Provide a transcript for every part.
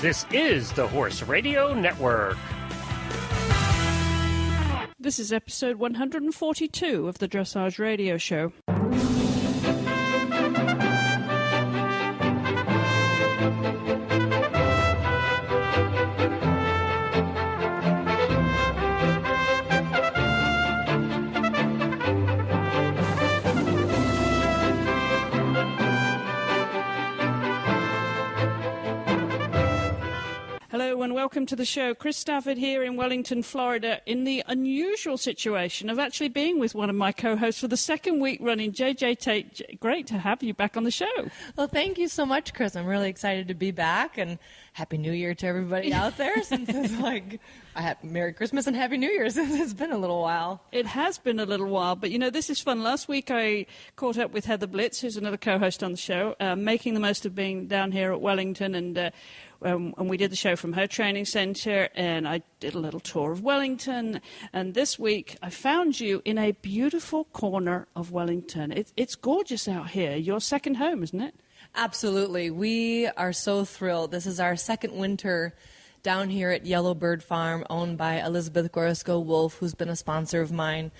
This is the Horse Radio Network. This is episode 142 of the Dressage Radio Show. Hello and welcome to the show. Chris Stafford here in Wellington, Florida, in the unusual situation of actually being with one of my co-hosts for the second week running, JJ Tate. Great to have you back on the show. Well, thank you so much, Chris. I'm really excited to be back, and Happy New Year to everybody out there. Since it's like, Merry Christmas and Happy New Year, since it's been a little while. It has been a little while, but you know, this is fun. Last week I caught up with Heather Blitz, who's another co-host on the show, making the most of being down here at Wellington, and we did the show from her training centre, and I did a little tour of Wellington. And this week I found you in a beautiful corner of Wellington. It's gorgeous out here. Your second home, isn't it? Absolutely. We are so thrilled. This is our second winter down here at Yellowbird Farm, owned by Elizabeth Gorosco-Wolf, who's been a sponsor of mine.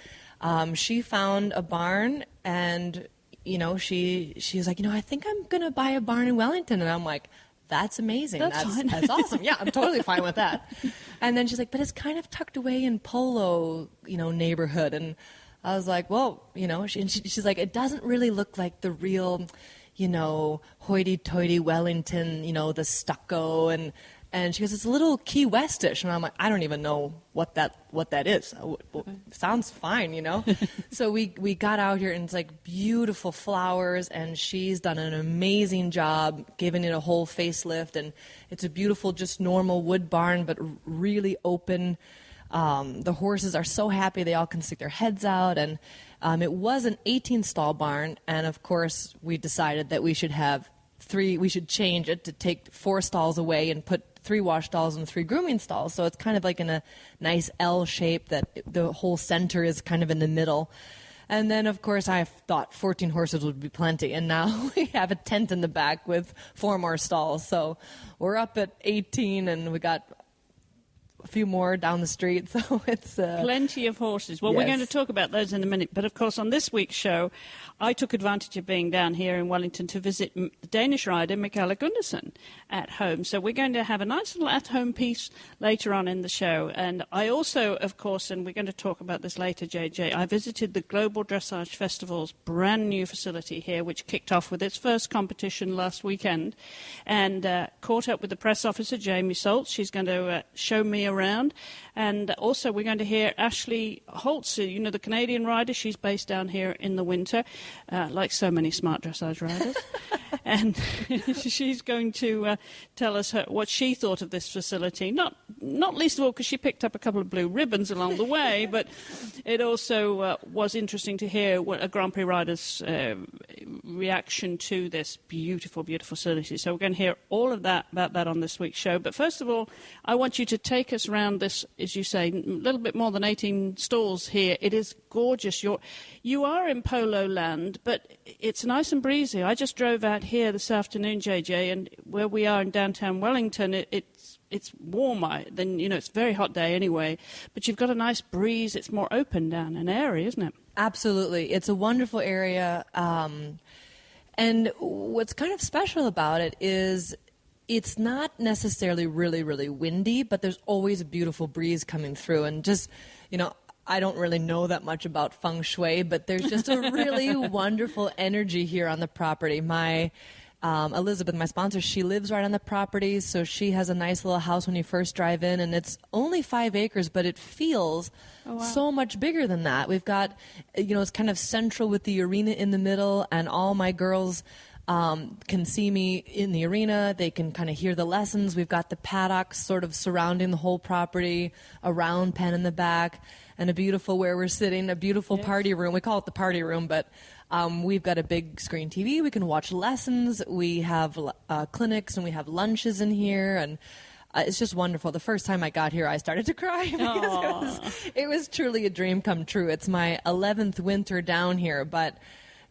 She found a barn, and she's like, I think I'm going to buy a barn in Wellington. And I'm like, that's amazing. That's awesome. Yeah, I'm totally fine with that. And then she's like, but it's kind of tucked away in Polo, neighborhood. And I was like, well, she's like, it doesn't really look like the real, hoity-toity Wellington, the stucco. And she goes, it's a little Key Westish. And I'm like, I don't even know what that is. Well, sounds fine, So we got out here, and it's like beautiful flowers, and she's done an amazing job giving it a whole facelift. And it's a beautiful, just normal wood barn, but really open. The horses are so happy. They all can stick their heads out. And it was an 18-stall barn. And, of course, we decided that we should have we should change it to take 4 stalls away and put 3 wash stalls and 3 grooming stalls. So it's kind of like in a nice L shape that the whole center is kind of in the middle. And then, of course, I thought 14 horses would be plenty. And now we have a tent in the back with 4 more stalls. So we're up at 18, and we got a few more down the street, so it's plenty of horses. Well, yes. We're going to talk about those in a minute, but of course on this week's show I took advantage of being down here in Wellington to visit the Danish rider Mikala Gundersen at home, so we're going to have a nice little at-home piece later on in the show. And I also, of course, and we're going to talk about this later, JJ, I visited the Global Dressage Festival's brand new facility here, which kicked off with its first competition last weekend, and caught up with the press officer Jamie Saltz. She's going to show me around. And also we're going to hear Ashley Holtz, the Canadian rider. She's based down here in the winter, like so many smart dressage riders. And she's going to tell us what she thought of this facility, not least of all because she picked up a couple of blue ribbons along the way, but it also was interesting to hear what a Grand Prix rider's reaction to this beautiful, beautiful facility. So we're going to hear all of that about that on this week's show. But first of all, I want you to take us around this, as you say, a little bit more than 18 stalls here. It is gorgeous. You are in Polo land, but it's nice and breezy. I just drove out here this afternoon, JJ, and where we are in downtown Wellington, it's warmer than, it's a very hot day anyway, but you've got a nice breeze. It's more open down and airy, isn't it? Absolutely. It's a wonderful area. And what's kind of special about it is it's not necessarily really, really windy, but there's always a beautiful breeze coming through. And just, I don't really know that much about feng shui, but there's just a really wonderful energy here on the property. My Elizabeth, my sponsor, she lives right on the property, so she has a nice little house when you first drive in, and it's only 5 acres, but it feels so much bigger than that. We've got, it's kind of central with the arena in the middle, and all my girls can see me in the arena. They can kind of hear the lessons. We've got the paddocks sort of surrounding the whole property, a round pen in the back, and a beautiful, where we're sitting, a beautiful party room. We call it the party room, but we've got a big screen TV. We can watch lessons. We have clinics, and we have lunches in here, and it's just wonderful. The first time I got here, I started to cry because it was truly a dream come true. It's my 11th winter down here, but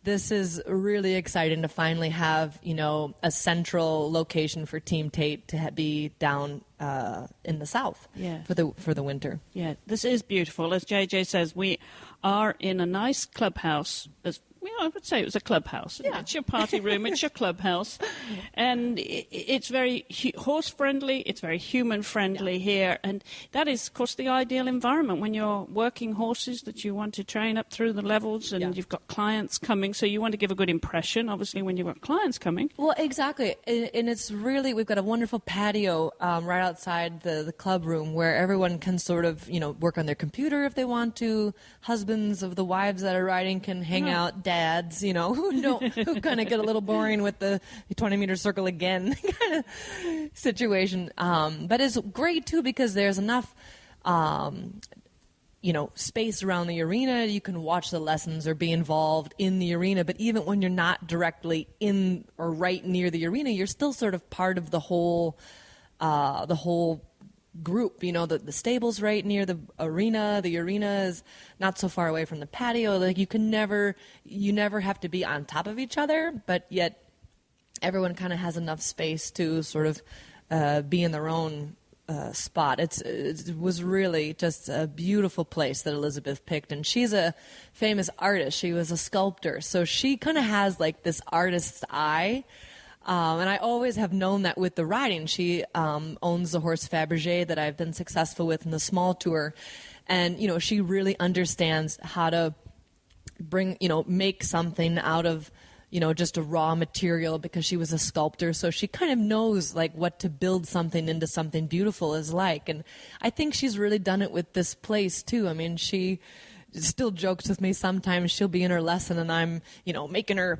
this is really exciting to finally have, a central location for Team Tate to be down in the South for the winter. Yeah, this is beautiful. As JJ says, we are in a nice clubhouse. I would say it was a clubhouse. Yeah. It's your party room. It's your clubhouse. And it's very horse-friendly. It's very human-friendly here. And that is, of course, the ideal environment when you're working horses that you want to train up through the levels and you've got clients coming. So you want to give a good impression, obviously, when you've got clients coming. Well, exactly. And it's really, we've got a wonderful patio right outside the club room where everyone can sort of, work on their computer if they want to. Husbands of the wives that are riding can hang out. Dads, who kind of get a little boring with the 20-meter circle again kind of situation. But it's great, too, because there's enough, space around the arena. You can watch the lessons or be involved in the arena. But even when you're not directly in or right near the arena, you're still sort of part of the whole group. The stable's right near the arena. The arena is not so far away from the patio. Like you never have to be on top of each other, but yet everyone kind of has enough space to sort of be in their own spot. It was really just a beautiful place that Elizabeth picked, and she's a famous artist. She was a sculptor, so she kind of has like this artist's eye. And I always have known that with the riding. She owns the horse Fabergé that I've been successful with in the small tour. And, she really understands how to make something out of, just a raw material because she was a sculptor. So she kind of knows, like, what to build something into something beautiful is like. And I think she's really done it with this place, too. I mean, she still jokes with me sometimes. She'll be in her lesson and I'm, making her,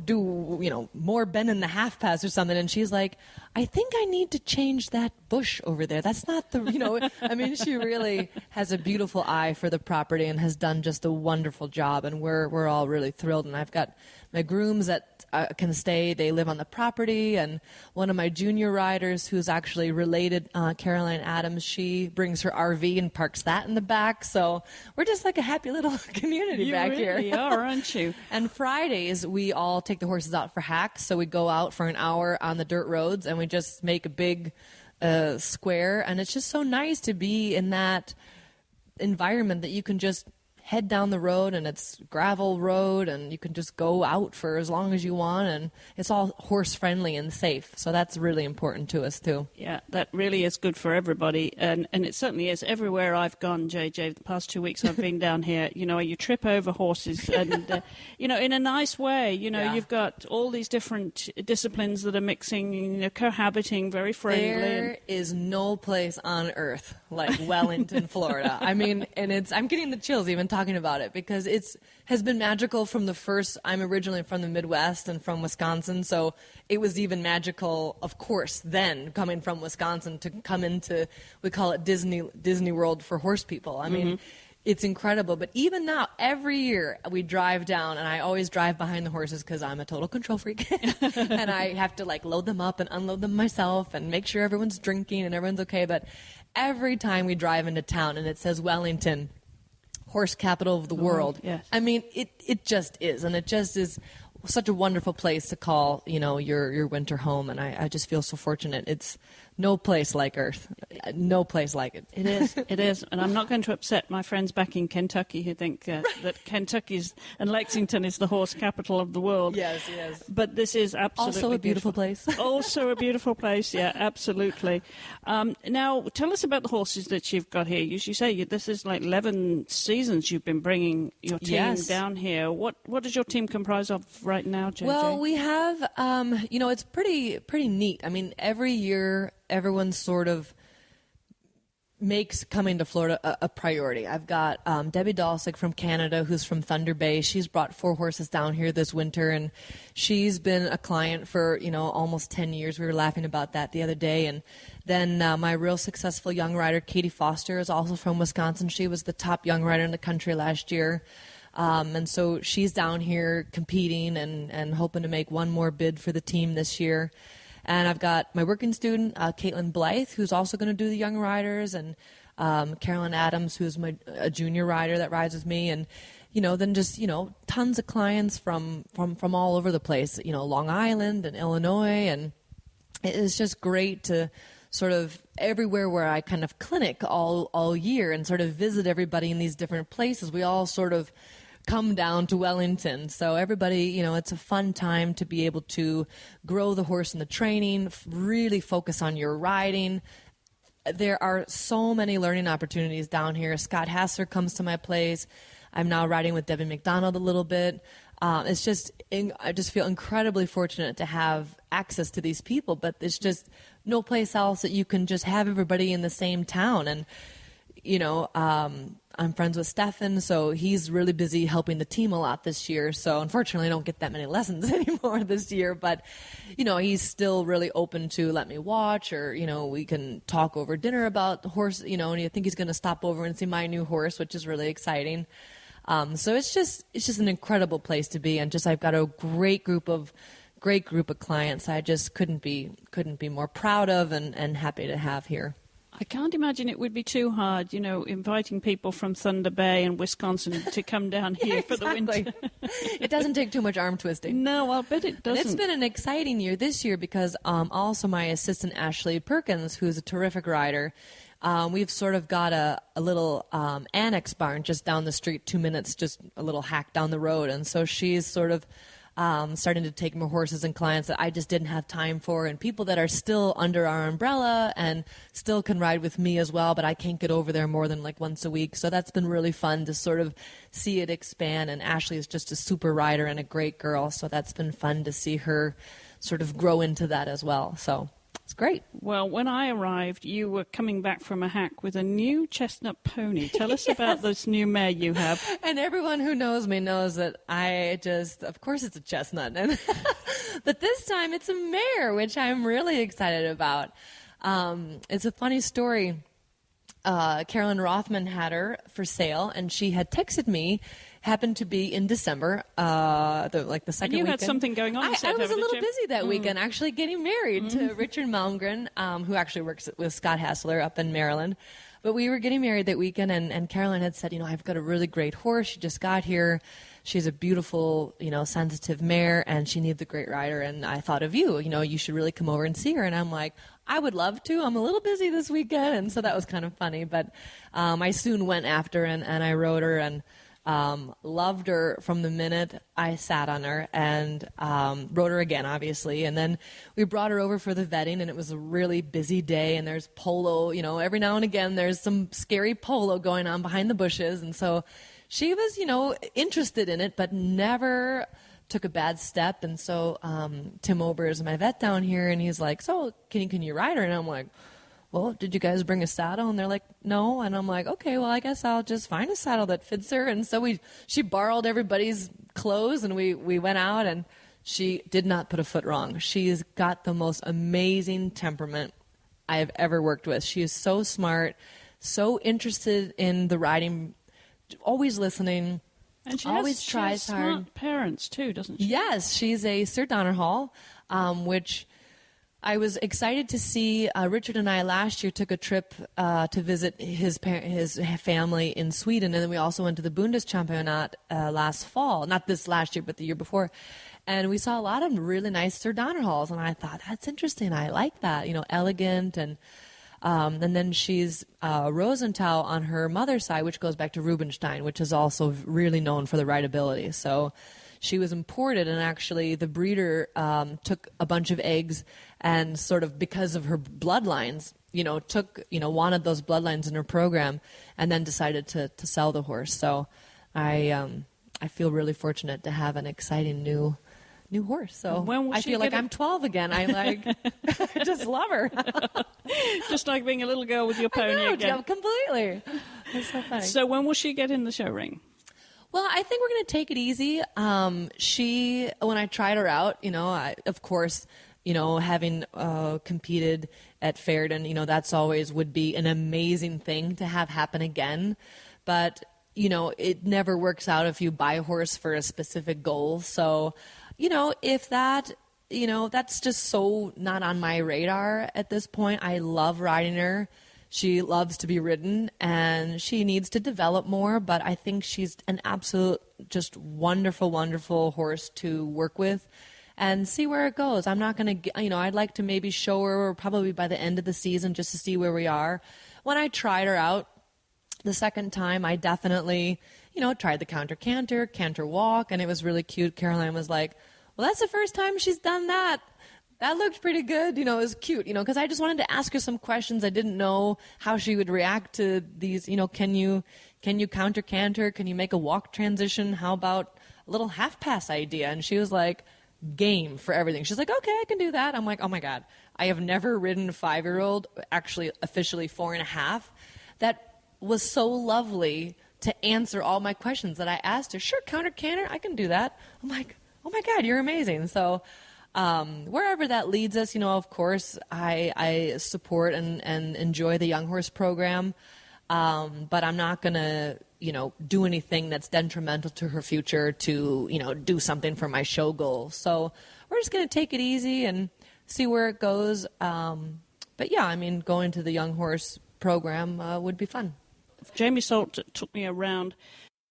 do, more bend in the half pass or something. And she's like, I think I need to change that bush over there. That's not the, I mean, she really has a beautiful eye for the property and has done just a wonderful job. And we're all really thrilled. And I've got my grooms that can stay. They live on the property. And one of my junior riders who's actually related, Caroline Adams, she brings her RV and parks that in the back. So we're just like a happy little community back here. You really are, aren't you? And Fridays, we all take the horses out for hacks. So we go out for an hour on the dirt roads and we just make a big square. And it's just so nice to be in that environment that you can just head down the road and it's gravel road and you can just go out for as long as you want and it's all horse friendly and safe. So that's really important to us too. Yeah, that really is good for everybody. And it certainly is. Everywhere I've gone, JJ, the past 2 weeks I've been down here, you trip over horses and, in a nice way. You've got all these different disciplines that are mixing, cohabiting very friendly. There is no place on earth like Wellington, Florida. I mean, and I'm getting the chills even talking about it because has been magical from the first. I'm originally from the Midwest and from Wisconsin, so it was even magical, of course, then coming from Wisconsin to come into, we call it Disney World for horse people. I mean, it's incredible. But even now, every year we drive down, and I always drive behind the horses because I'm a total control freak, and I have to load them up and unload them myself and make sure everyone's drinking and everyone's okay. But every time we drive into town and it says Wellington, horse capital of the world. Yes. I mean, it just is. And it just is such a wonderful place to call, your winter home. And I just feel so fortunate. It's no place like Earth. No place like it. It is. It is. And I'm not going to upset my friends back in Kentucky who think that Kentucky's and Lexington is the horse capital of the world. Yes, yes. But this is absolutely also a beautiful place. Also a beautiful place. Yeah, absolutely. Now, tell us about the horses that you've got here. You say this is like 11 seasons you've been bringing your team down here. What does your team comprise of right now, JJ? Well, we have, it's pretty neat. I mean, every year everyone sort of makes coming to Florida a priority. I've got Debbie Dalsick from Canada, who's from Thunder Bay. She's brought 4 horses down here this winter, and she's been a client for, almost 10 years. We were laughing about that the other day. And then my real successful young rider, Katie Foster, is also from Wisconsin. She was the top young rider in the country last year. And so she's down here competing and hoping to make one more bid for the team this year. And I've got my working student, Caitlin Blythe, who's also going to do the young riders, and Carolyn Adams, who's a junior rider that rides with me. And then just, tons of clients from all over the place, Long Island and Illinois. And it's just great to sort of everywhere where I kind of clinic all year and sort of visit everybody in these different places. We all sort of come down to Wellington. So everybody, it's a fun time to be able to grow the horse in the training, really focus on your riding. There are so many learning opportunities down here. Scott Hassler comes to my place. I'm now riding with Debbie McDonald a little bit. I just feel incredibly fortunate to have access to these people, but there's just no place else that you can just have everybody in the same town. And, I'm friends with Stefan, so he's really busy helping the team a lot this year. So unfortunately, I don't get that many lessons anymore this year. But, he's still really open to let me watch, or, we can talk over dinner about the horse, and I think he's going to stop over and see my new horse, which is really exciting. So it's just an incredible place to be. And I've got a great group of clients I just couldn't be more proud of and happy to have here. I can't imagine it would be too hard, inviting people from Thunder Bay and Wisconsin to come down here for the winter. It doesn't take too much arm twisting. No, I'll bet it doesn't. And it's been an exciting year this year because also my assistant Ashley Perkins, who's a terrific rider, we've sort of got a little annex barn just down the street, 2 minutes, just a little hack down the road. And so she's sort of starting to take more horses and clients that I just didn't have time for, and people that are still under our umbrella and still can ride with me as well, but I can't get over there more than like once a week. So that's been really fun to sort of see it expand. And Ashley is just a super rider and a great girl, so that's been fun to see her sort of grow into that as well. So it's great. Well, when I arrived, you were coming back from a hack with a new chestnut pony. Tell us about this new mare you have. And everyone who knows me knows that of course it's a chestnut. But this time it's a mare, which I'm really excited about. It's a funny story. Carolyn Rothman had her for sale, and she had texted me. Happened to be in December, the second weekend. And you had something going on. I was a little busy that weekend, actually getting married to Richard Malmgren, who actually works with Scott Hassler up in Maryland. But we were getting married that weekend, and Caroline had said, I've got a really great horse. She just got here. She's a beautiful, sensitive mare, and she needs a great rider. And I thought of you. You should really come over and see her. And I'm like, I would love to. I'm a little busy this weekend. And so that was kind of funny. But I soon went after and I rode her and loved her from the minute I sat on her, and rode her again, obviously. And then we brought her over for the vetting, and it was a really busy day, and there's polo, every now and again there's some scary polo going on behind the bushes. And so she was, interested in it, but never took a bad step. And so Tim Ober is my vet down here, and he's like, so can you ride her? And I'm like, well, did you guys bring a saddle? And they're like, no. And I'm like, okay, well, I guess I'll just find a saddle that fits her. And so she borrowed everybody's clothes, and we went out, and she did not put a foot wrong. She's got the most amazing temperament I have ever worked with. She is so smart, so interested in the riding, always listening. And she always has tries hard. Smart parents too, doesn't she? Yes, she's a Sir Donnerhall, which I was excited to see. Richard and I last year took a trip to visit his family in Sweden, and then we also went to the Bundeschampionat last fall. Not this last year, but the year before. And we saw a lot of really nice Sir Donnerhalls, and I thought, that's interesting. I like that, elegant. And then she's Rosenthal on her mother's side, which goes back to Rubinstein, which is also really known for the rideability. So she was imported, and actually the breeder took a bunch of eggs, and sort of because of her bloodlines, wanted those bloodlines in her program, and then decided to sell the horse. So I feel really fortunate to have an exciting new horse. So I feel like I'm 12 again. I I just love her. Just like being a little girl with your pony again. Yeah, completely. That's so funny. So when will she get in the show ring? Well, I think we're going to take it easy. When I tried her out, of course, having competed at Fairden, that's always would be an amazing thing to have happen again. But, it never works out if you buy a horse for a specific goal. So, if that, that's just so not on my radar at this point. I love riding her. She loves to be ridden, and she needs to develop more, but I think she's an absolute, just wonderful, wonderful horse to work with and see where it goes. I'm not going to, I'd like to maybe show her probably by the end of the season just to see where we are. When I tried her out the second time, I definitely, tried the canter walk, and it was really cute. Caroline was like, well, that's the first time she's done that. That looked pretty good. It was cute, because I just wanted to ask her some questions. I didn't know how she would react to these, can you counter canter? Can you make a walk transition? How about a little half pass idea? And she was like, game for everything. She's like, okay, I can do that. I'm like, oh my God, I have never ridden a 5-year-old, actually officially 4.5. That was so lovely to answer all my questions that I asked her. Sure, counter canter, I can do that. I'm like, oh my God, you're amazing. So wherever that leads us, of course, I support and enjoy the Young Horse program, but I'm not going to, do anything that's detrimental to her future to, do something for my show goal. So we're just going to take it easy and see where it goes. But yeah, going to the Young Horse program would be fun. Jamie Salt took me around.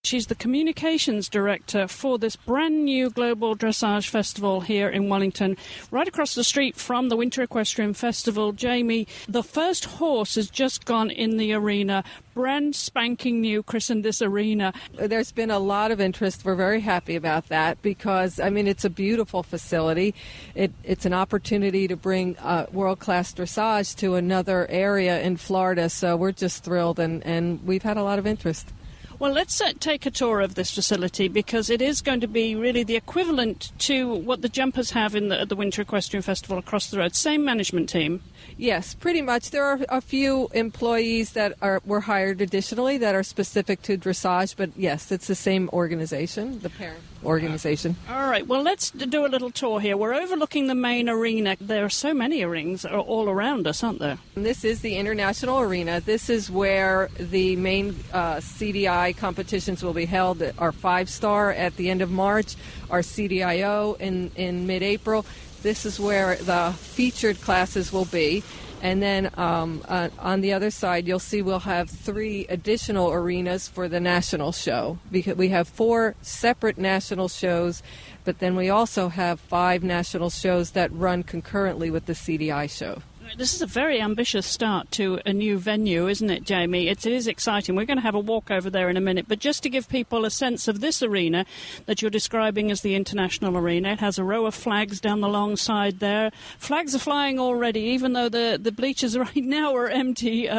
She's the communications director for this brand new Global Dressage Festival here in Wellington, right across the street from the Winter Equestrian Festival. Jamie, the first horse has just gone in the arena, brand spanking new, christened this arena. There's been a lot of interest. We're very happy about that because, it's a beautiful facility. It's an opportunity to bring world-class dressage to another area in Florida, so we're just thrilled, and we've had a lot of interest. Well, let's take a tour of this facility because it is going to be really the equivalent to what the jumpers have at the Winter Equestrian Festival across the road. Same management team. Yes, pretty much. There are a few employees that were hired additionally that are specific to dressage, but yes, it's the same organization, the parent organization. All right, well, let's do a little tour here. We're overlooking the main arena. There are so many rings all around us, aren't there? And this is the International Arena. This is where the main CDI competitions will be held. Our 5-star at the end of March, our CDIO in mid-April. This is where the featured classes will be. And then on the other side, you'll see we'll have 3 additional arenas for the national show. Because we have 4 separate national shows, but then we also have 5 national shows that run concurrently with the CDI show. This is a very ambitious start to a new venue, isn't it, Jamie? It is exciting. We're going to have a walk over there in a minute. But just to give people a sense of this arena that you're describing as the International Arena, it has a row of flags down the long side there. Flags are flying already, even though the bleachers right now are empty.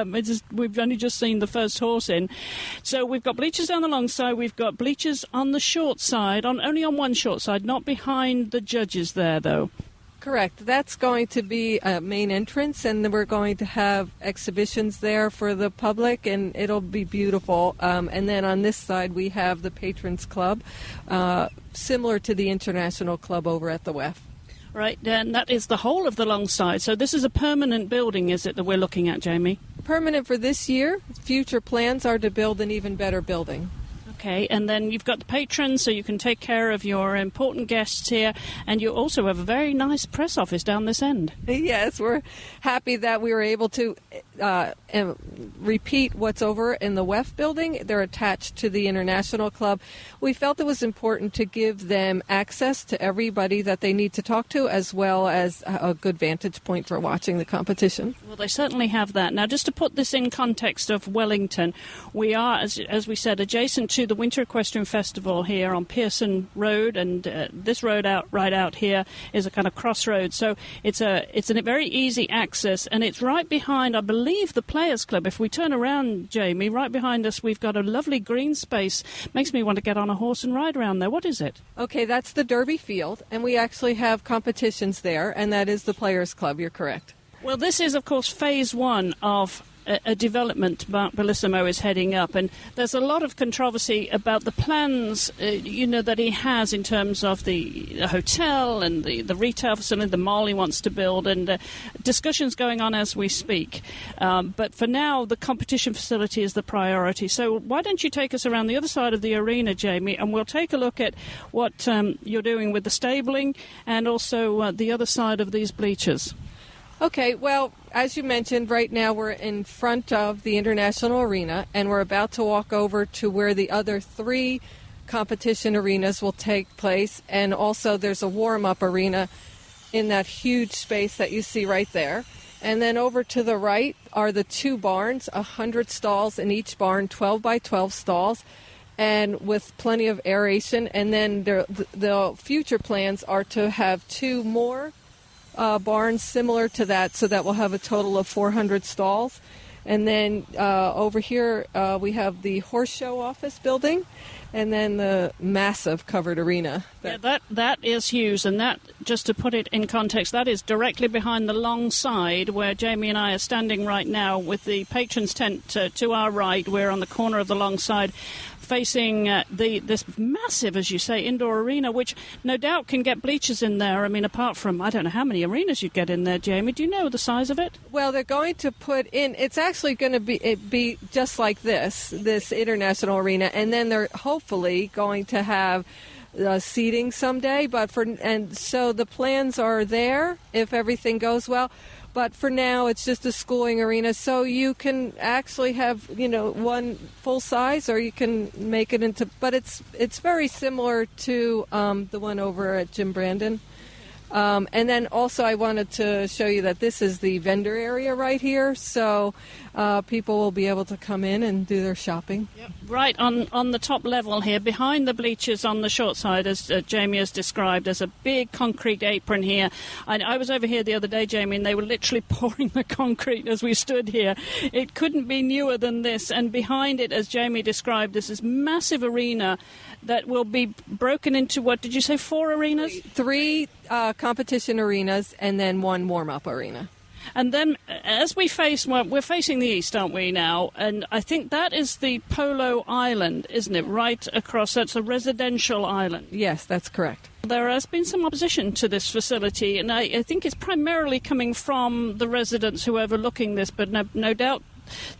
We've only just seen the first horse in. So we've got bleachers down the long side. We've got bleachers on the short side, only on one short side, not behind the judges there, though. Correct. That's going to be a main entrance, and then we're going to have exhibitions there for the public, and it'll be beautiful. And then on this side, we have the Patrons Club, similar to the International Club over at the WEF. Right, and that is the whole of the long side. So this is a permanent building, is it, that we're looking at, Jamie? Permanent for this year. Future plans are to build an even better building. Okay, and then you've got the patrons, so you can take care of your important guests here, and you also have a very nice press office down this end. Yes, we're happy that we were able to repeat what's over in the WEF building. They're attached to the International Club. We felt it was important to give them access to everybody that they need to talk to, as well as a good vantage point for watching the competition. Well, they certainly have that. Now, just to put this in context of Wellington, we are, as we said, adjacent to the Winter Equestrian Festival here on Pearson Road, and this road right out here is a kind of crossroad. So it's a very easy access, and it's right behind, I believe, the Players Club. If we turn around, Jamie, right behind us, we've got a lovely green space. Makes me want to get on a horse and ride around there. What is it? Okay, that's the Derby Field, and we actually have competitions there, and that is the Players Club. You're correct. Well, this is, of course, phase 1 of a development Mark Bellissimo is heading up, and there's a lot of controversy about the plans that he has in terms of the hotel and the retail facility, the mall he wants to build, and discussions going on as we speak. But for now, the competition facility is the priority. So why don't you take us around the other side of the arena, Jamie, and we'll take a look at what you're doing with the stabling and also the other side of these bleachers. Okay, well, as you mentioned, right now we're in front of the International Arena, and we're about to walk over to where the other 3 competition arenas will take place, and also there's a warm-up arena in that huge space that you see right there. And then over to the right are the 2 barns, 100 stalls in each barn, 12 by 12 stalls, and with plenty of aeration. And then the future plans are to have 2 more barns similar to that, so that we'll have a total of 400 stalls. And then over here we have the horse show office building, and then the massive covered arena. That is huge, and that, just to put it in context, that is directly behind the long side where Jamie and I are standing right now with the patrons tent to our right. We're on the corner of the long side, facing this massive, as you say, indoor arena, which no doubt can get bleachers in there. I mean, apart from, I don't know how many arenas you'd get in there, Jamie. Do you know the size of it? Well, they're going to put in, it's actually going to be just like this international arena, and then they're hopefully going to have seating someday. And so the plans are there if everything goes well. But for now, it's just a schooling arena, so you can actually have, one full size, or you can make it into. But it's very similar to the one over at Jim Brandon. And then also, I wanted to show you that this is the vendor area right here, so people will be able to come in and do their shopping. Yep. Right on the top level here, behind the bleachers on the short side, as Jamie has described, there's a big concrete apron here. I was over here the other day, Jamie, and they were literally pouring the concrete as we stood here. It couldn't be newer than this, and behind it, as Jamie described, there's this massive arena that will be broken into, what did you say, 4 arenas? 3 competition arenas, and then 1 warm-up arena. And then, as we're facing the east, aren't we, now? And I think that is the Polo Island, isn't it? Right across, that's a residential island. Yes, that's correct. There has been some opposition to this facility, and I think it's primarily coming from the residents who are overlooking this, but no doubt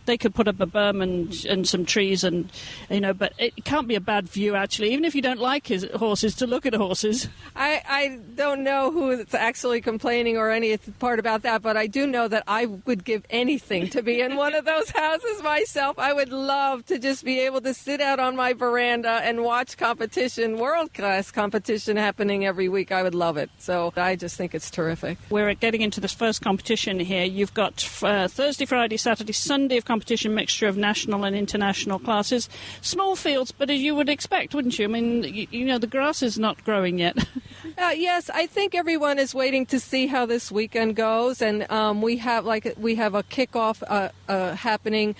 they could put up a berm and some trees, and but it can't be a bad view, actually, even if you don't like horses, to look at horses. I don't know who's actually complaining or any part about that, but I do know that I would give anything to be in one of those houses myself. I would love to just be able to sit out on my veranda and watch competition, world-class competition happening every week. I would love it. So I just think it's terrific. We're getting into this first competition here. You've got Thursday, Friday, Saturday, Sunday of competition, mixture of national and international classes. Small fields, but as you would expect, wouldn't you? I mean, the grass is not growing yet. Yes, I think everyone is waiting to see how this weekend goes, and we have a kickoff happening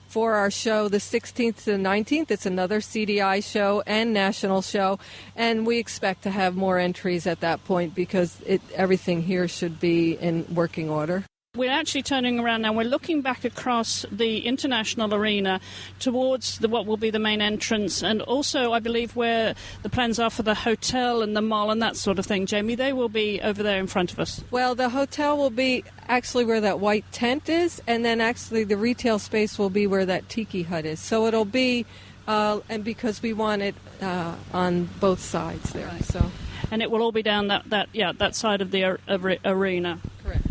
for our show the 16th to the 19th. It's another CDI show and national show, and we expect to have more entries at that point because everything here should be in working order. We're actually turning around now. We're looking back across the international arena towards what will be the main entrance, and also, I believe, where the plans are for the hotel and the mall and that sort of thing. Jamie, they will be over there in front of us. Well, the hotel will be actually where that white tent is, and then actually the retail space will be where that tiki hut is. So it'll be, and because we want it on both sides there. Right. So, and it will all be down that side of the arena. Correct.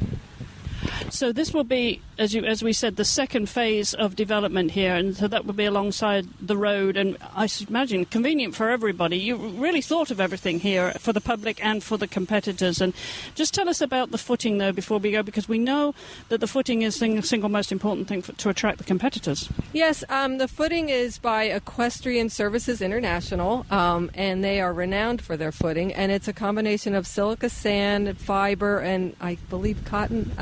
So this will be, as we said, the second phase of development here, and so that will be alongside the road, and I imagine convenient for everybody. You really thought of everything here for the public and for the competitors. And just tell us about the footing, though, before we go, because we know that the footing is the single most important thing to attract the competitors. Yes, the footing is by Equestrian Services International, and they are renowned for their footing, and it's a combination of silica sand, fiber, and I believe cotton.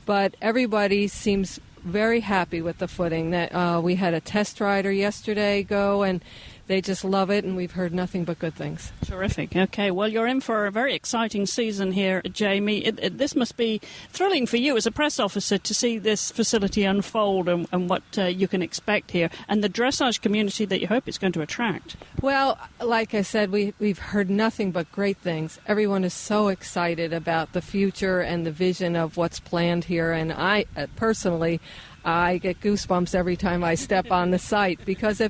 But everybody seems very happy with the footing. That we had a test rider yesterday go, and they just love it, and we've heard nothing but good things. Terrific. Okay, well, you're in for a very exciting season here, Jamie. This must be thrilling for you as a press officer to see this facility unfold and what you can expect here, and the dressage community that you hope it's going to attract. Well, like I said, we've heard nothing but great things. Everyone is so excited about the future and the vision of what's planned here, and I personally, I get goosebumps every time I step on the site, because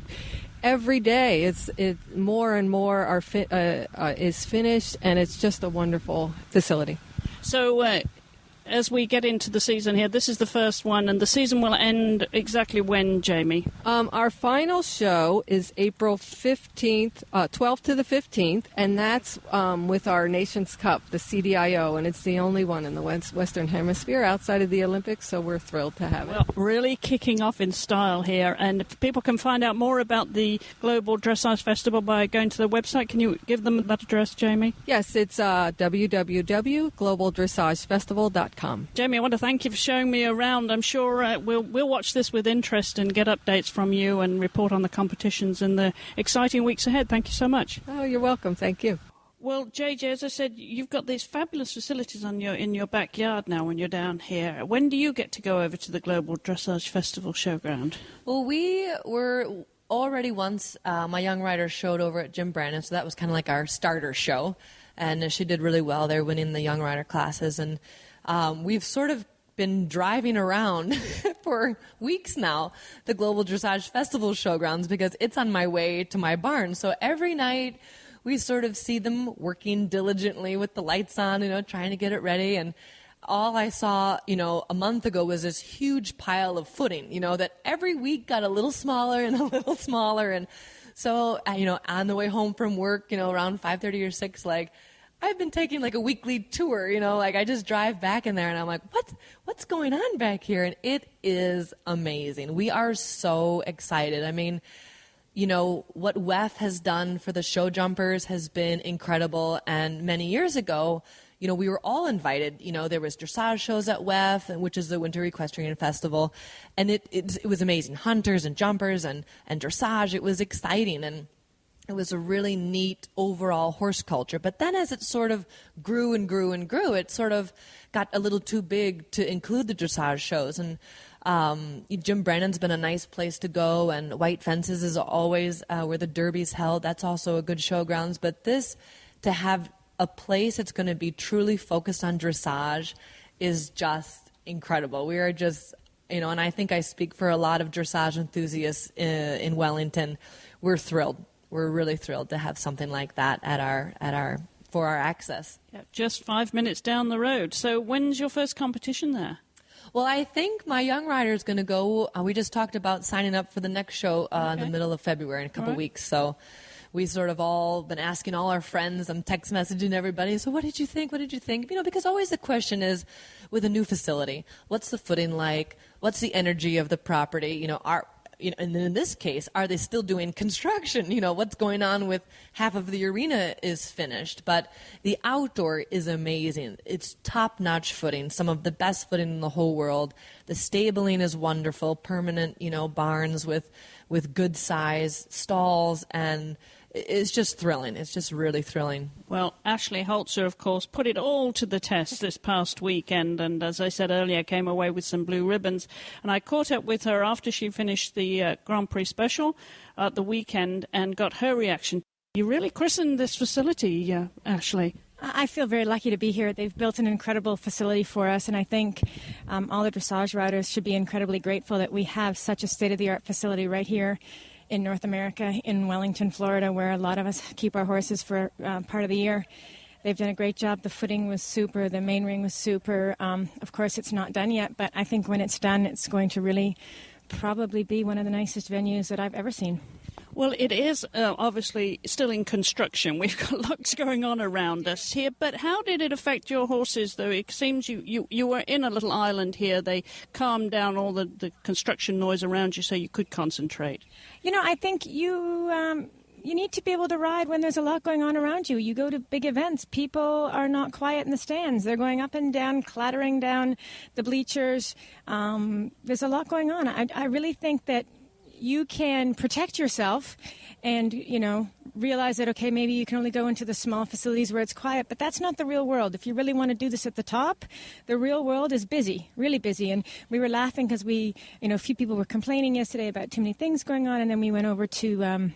every day it's more and more is finished, and it's just a wonderful facility. So as we get into the season here, this is the first one, and the season will end exactly when, Jamie? Our final show is April 15th, 12th to the 15th, and that's with our Nations Cup, the CDIO, and it's the only one in the Western Hemisphere outside of the Olympics, so we're thrilled to have it. Well, really kicking off in style here, and if people can find out more about the Global Dressage Festival by going to the website. Can you give them that address, Jamie? Yes, it's www.globaldressagefestival.com. Jamie, I want to thank you for showing me around. I'm sure we'll watch this with interest and get updates from you and report on the competitions in the exciting weeks ahead. Thank you so much. Oh, you're welcome. Thank you. Well, JJ, as I said, you've got these fabulous facilities in your backyard now when you're down here. When do you get to go over to the Global Dressage Festival showground? Well, we were already once, my young rider showed over at Jim Brandon, so that was kind of like our starter show. And she did really well there, winning the young rider classes. And we've sort of been driving around for weeks now, the Global Dressage Festival showgrounds, because it's on my way to my barn. So every night we sort of see them working diligently with the lights on, trying to get it ready. And all I saw, a month ago was this huge pile of footing, that every week got a little smaller and a little smaller. And so, on the way home from work, around 5:30 or 6, I've been taking a weekly tour, I just drive back in there and I'm like, what's going on back here? And it is amazing. We are so excited. I mean, what WEF has done for the show jumpers has been incredible. And many years ago, we were all invited. There was dressage shows at WEF, which is the Winter Equestrian Festival. And it was amazing. Hunters and jumpers and dressage. It was exciting. And it was a really neat overall horse culture. But then as it sort of grew and grew and grew, it sort of got a little too big to include the dressage shows. And Jim Brennan's been a nice place to go, and White Fences is always where the Derby's held. That's also a good showgrounds. But this, to have a place that's going to be truly focused on dressage is just incredible. We are just, and I think I speak for a lot of dressage enthusiasts in Wellington. We're thrilled. We're really thrilled to have something like that for our access. Yeah, just 5 minutes down the road. So when's your first competition there? Well, I think my young rider is going to go. We just talked about signing up for the next show in the middle of February in a couple weeks. So we sort of all been asking all our friends. I'm text messaging everybody. So what did you think? What did you think? Because always the question is, with a new facility, what's the footing like? What's the energy of the property? And in this case, are they still doing construction? What's going on with half of the arena is finished, but the outdoor is amazing. It's top-notch footing, some of the best footing in the whole world. The stabling is wonderful, permanent, barns with good size stalls, and it's just thrilling. It's just really thrilling. Well, Ashley Holzer, of course, put it all to the test this past weekend, and as I said earlier, came away with some blue ribbons. And I caught up with her after she finished the Grand Prix special at the weekend and got her reaction. You really christened this facility, Ashley. I feel very lucky to be here. They've built an incredible facility for us, and I think all the dressage riders should be incredibly grateful that we have such a state-of-the-art facility right here in North America, in Wellington, Florida, where a lot of us keep our horses for part of the year. They've done a great job. The footing was super. The main ring was super. Of course, it's not done yet, but I think when it's done, it's going to really probably be one of the nicest venues that I've ever seen. Well, it is obviously still in construction. We've got lots going on around us here. But how did it affect your horses, though? It seems you were in a little island here. They calmed down all the construction noise around you so you could concentrate. I think you need to be able to ride when there's a lot going on around you. You go to big events. People are not quiet in the stands. They're going up and down, clattering down the bleachers. There's a lot going on. I really think that you can protect yourself and, realize that, okay, maybe you can only go into the small facilities where it's quiet, but that's not the real world. If you really want to do this at the top, the real world is busy, really busy. And we were laughing because a few people were complaining yesterday about too many things going on, and then we went over to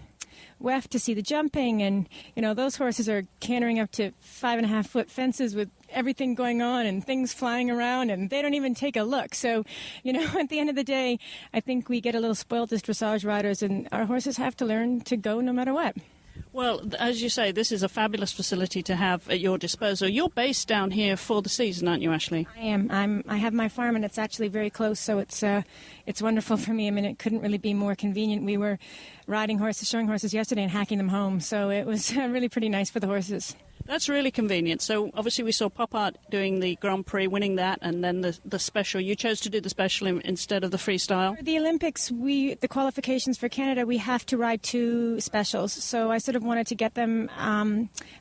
WEF to see the jumping, and those horses are cantering up to 5.5-foot fences with everything going on and things flying around, and they don't even take a look. So at the end of the day, I think we get a little spoiled as dressage riders, and our horses have to learn to go no matter what. Well, as you say, this is a fabulous facility to have at your disposal. You're based down here for the season, aren't you, Ashley? I am. I have my farm, and it's actually very close, so it's wonderful for me. I mean, it couldn't really be more convenient. We were riding horses, showing horses yesterday, and hacking them home, so it was really pretty nice for the horses. That's really convenient. So obviously we saw Pop Art doing the Grand Prix, winning that, and then the special. You chose to do the special instead of the freestyle. For the Olympics, the qualifications for Canada, we have to ride 2 specials. So I sort of wanted to get them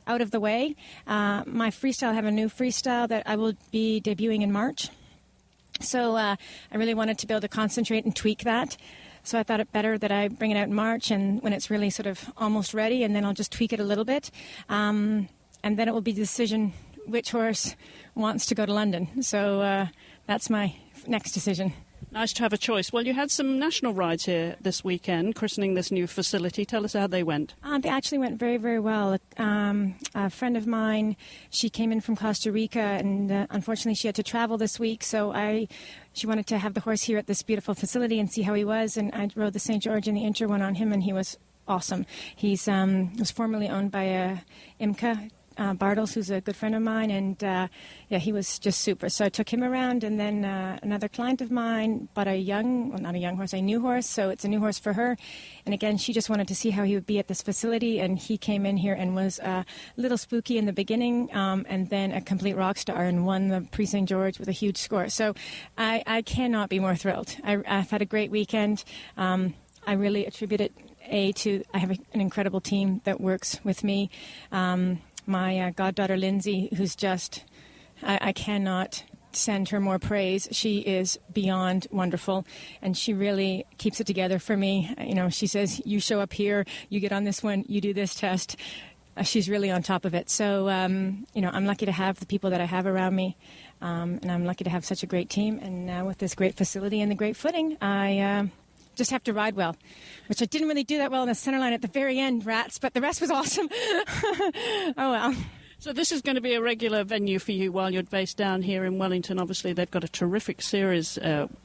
out of the way. My freestyle, I have a new freestyle that I will be debuting in March. So I really wanted to be able to concentrate and tweak that. So I thought it better that I bring it out in March, and when it's really sort of almost ready, and then I'll just tweak it a little bit. And then it will be the decision which horse wants to go to London. So that's my next decision. Nice to have a choice. Well, you had some national rides here this weekend, christening this new facility. Tell us how they went. They actually went very, very well. A friend of mine, she came in from Costa Rica, and unfortunately she had to travel this week. So she wanted to have the horse here at this beautiful facility and see how he was. And I rode the St. George and the Inter one on him, and he was awesome. He's was formerly owned by IMCA. Bartles, who's a good friend of mine, and he was just super. So I took him around, and then another client of mine bought not a young horse, a new horse, so it's a new horse for her. And again, she just wanted to see how he would be at this facility, and he came in here and was a little spooky in the beginning, and then a complete rock star and won the Prix St. George with a huge score. So I cannot be more thrilled. I've had a great weekend. I really attribute it, to I have an incredible team that works with me. My goddaughter, Lindsay, who's just, I cannot send her more praise. She is beyond wonderful, and she really keeps it together for me. She says, you show up here, you get on this one, you do this test. She's really on top of it. So, I'm lucky to have the people that I have around me, and I'm lucky to have such a great team. And now with this great facility and the great footing, I just have to ride well, which I didn't really do that well in the center line at the very end, rats, but the rest was awesome. Oh, well. So this is going to be a regular venue for you while you're based down here in Wellington. Obviously, they've got a terrific series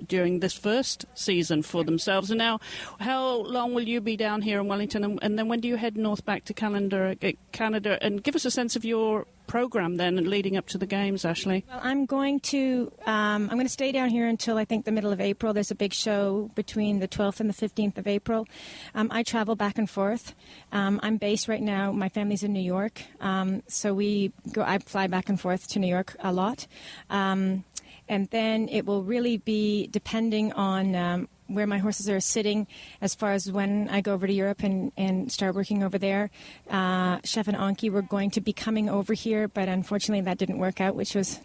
during this first season for themselves. And now, how long will you be down here in Wellington? And then when do you head north back to Canada? And give us a sense of your program then leading up to the games, Ashley. Well, I'm going to stay down here until I think the middle of April. There's a big show between the 12th and the 15th of April. I travel back and forth. I'm based right now. My family's in New York, so I fly back and forth to New York a lot. And then it will really be depending on where my horses are sitting as far as when I go over to Europe and start working over there. Chef and Anki were going to be coming over here, but unfortunately that didn't work out, which was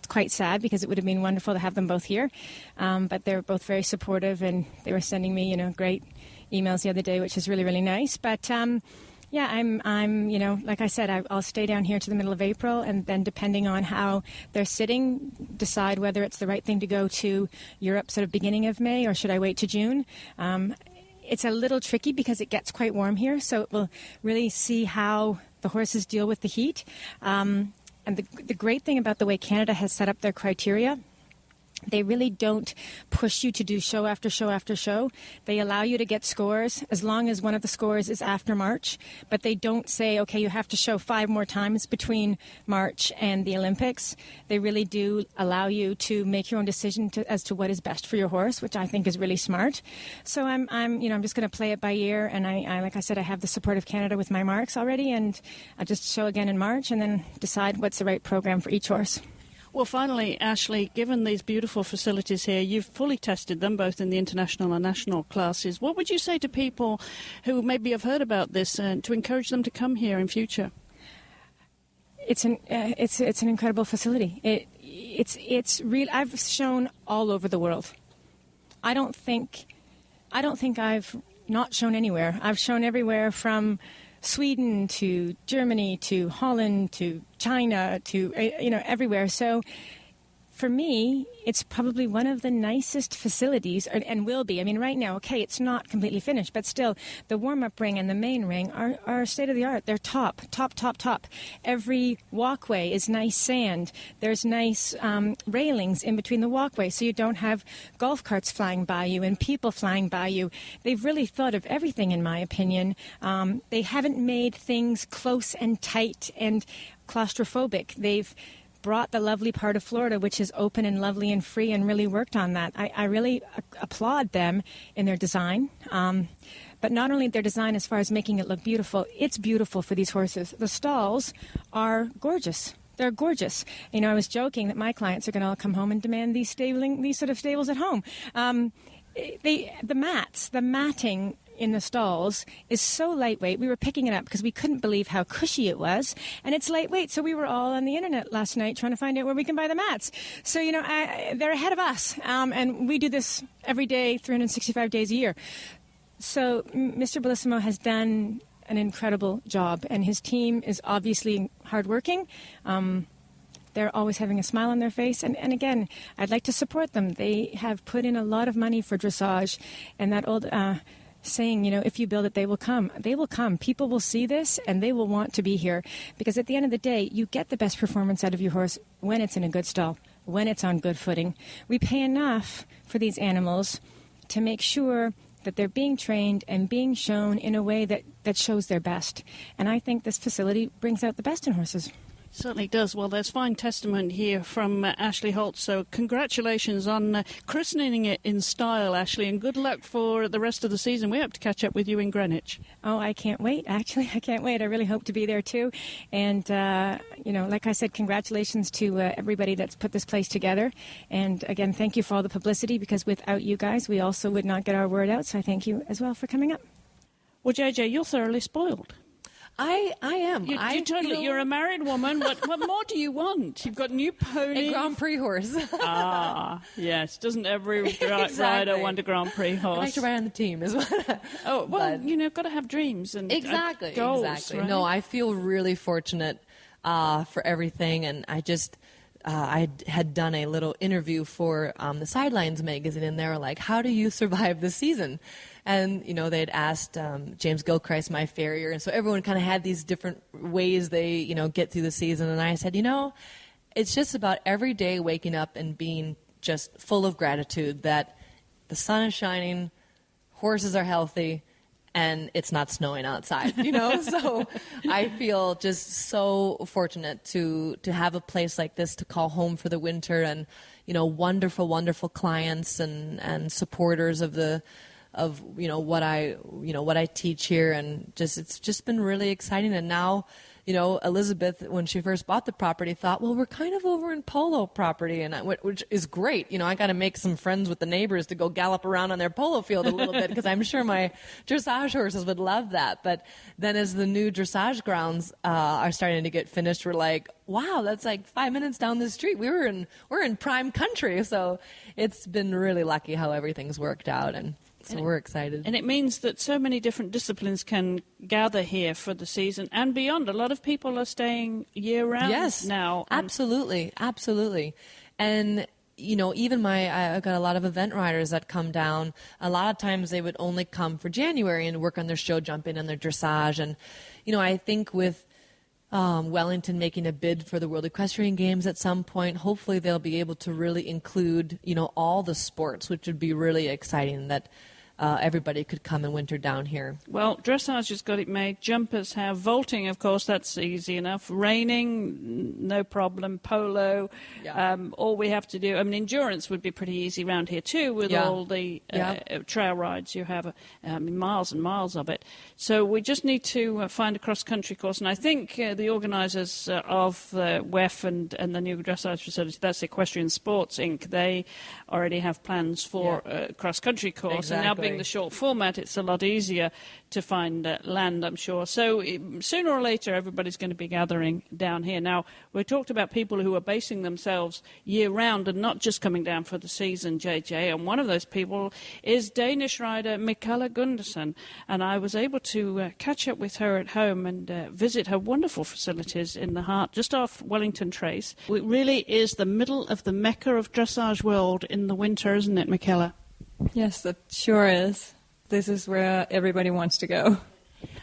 quite sad because it would have been wonderful to have them both here. But they were both very supportive, and they were sending me, great emails the other day, which is really, really nice. But I'm like I said, I'll stay down here to the middle of April, and then depending on how they're sitting, decide whether it's the right thing to go to Europe sort of beginning of May, or should I wait to June. It's a little tricky because it gets quite warm here, so it will really see how the horses deal with the heat. And the great thing about the way Canada has set up their criteria, they really don't push you to do show after show after show. They allow you to get scores as long as one of the scores is after March, but they don't say, okay, you have to show 5 more times between March and the Olympics. They really do allow you to make your own decision as to what is best for your horse, which I think is really smart. So I'm just going to play it by ear, and I like I said, I have the support of Canada with my marks already, and I'll just show again in March and then decide what's the right program for each horse. Well, finally, Ashley, given these beautiful facilities here, you've fully tested them both in the international and national classes. What would you say to people who maybe have heard about this to encourage them to come here in future? It's an incredible facility. It's real. I've shown all over the world. I don't think I've not shown anywhere. I've shown everywhere from Sweden to Germany to Holland to China to everywhere. So for me, it's probably one of the nicest facilities, and will be. I mean, right now, okay, it's not completely finished, but still, the warm-up ring and the main ring are state-of-the-art. They're top. Every walkway is nice sand. There's nice railings in between the walkway, so you don't have golf carts flying by you and people flying by you. They've really thought of everything, in my opinion. They haven't made things close and tight and claustrophobic. They've brought the lovely part of Florida, which is open and lovely and free, and really worked on that. I really applaud them in their design. But not only their design as far as making it look beautiful, it's beautiful for these horses. The stalls are gorgeous. They're gorgeous. You know, I was joking that my clients are going to all come home and demand these sort of stables at home. The matting in the stalls is so lightweight. We were picking it up because we couldn't believe how cushy it was, and it's lightweight. So we were all on the internet last night trying to find out where we can buy the mats. So, you know, they're ahead of us, and we do this every day, 365 days a year. So Mr. Bellissimo has done an incredible job, and his team is obviously hardworking. They're always having a smile on their face. And again, I'd like to support them. They have put in a lot of money for dressage, and that old saying, you know, if you build it, they will come. They will come. People will see this, and they will want to be here. Because at the end of the day, you get the best performance out of your horse when it's in a good stall, when it's on good footing. We pay enough for these animals to make sure that they're being trained and being shown in a way that shows their best. And I think this facility brings out the best in horses. Certainly does. Well, there's fine testament here from Ashley Holt. So congratulations on christening it in style, Ashley, and good luck for the rest of the season. We hope to catch up with you in Greenwich. Oh, I can't wait. Actually, I can't wait. I really hope to be there too. And, you know, like I said, congratulations to everybody that's put this place together. And again, thank you for all the publicity, because without you guys, we also would not get our word out. So I thank you as well for coming up. Well, JJ, you're thoroughly spoiled. I am. You're a married woman. What more do you want? You've got new pony. A Grand Prix horse. Yes. Doesn't every Exactly. rider want a Grand Prix horse? I like to ride on the team as well. Oh, well, you know, got to have dreams and goals. Exactly. Right? No, I feel really fortunate for everything, and I had done a little interview for the Sidelines magazine, and they were like, how do you survive the season? And, you know, they had asked James Gilchrist, my farrier, and so everyone kind of had these different ways they, you know, get through the season. And I said, you know, it's just about every day waking up and being just full of gratitude that the sun is shining, horses are healthy, and it's not snowing outside, you know? So I feel just so fortunate to have a place like this to call home for the winter, and, you know, wonderful, wonderful clients and supporters of what I teach here, and it's just been really exciting. And now, you know, Elizabeth, when she first bought the property, thought, well, we're kind of over in polo property, and which is great. You know, I got to make some friends with the neighbors to go gallop around on their polo field a little bit, because I'm sure my dressage horses would love that. But then as the new dressage grounds are starting to get finished, we're like, wow, that's like 5 minutes down the street. We're in prime country. So it's been really lucky how everything's worked out, and so we're excited. And it means that so many different disciplines can gather here for the season and beyond. A lot of people are staying year-round now. Absolutely. And, you know, even I've got a lot of event riders that come down. A lot of times they would only come for January and work on their show jumping and their dressage. And, you know, I think with Wellington making a bid for the World Equestrian Games at some point, hopefully they'll be able to really include, you know, all the sports, which would be really exciting, that everybody could come and winter down here. Well, dressage has got it made. Jumpers have. Vaulting, of course, that's easy enough. Reining, no problem. Polo, all we have to do. I mean, endurance would be pretty easy around here too, with all the trail rides you have, miles and miles of it. So we just need to find a cross-country course. And I think the organisers of WEF and the new dressage facility, that's Equestrian Sports Inc., they already have plans for a cross-country course. Exactly. And now having the short format, it's a lot easier to find land, I'm sure. So sooner or later, everybody's going to be gathering down here. Now, we talked about people who are basing themselves year-round and not just coming down for the season, JJ, and one of those people is Danish rider Mikala Gundersen, and I was able to catch up with her at home and visit her wonderful facilities in the heart, just off Wellington Trace. It really is the middle of the mecca of dressage world in the winter, isn't it, Mikala? Yes, that sure is. This is where everybody wants to go.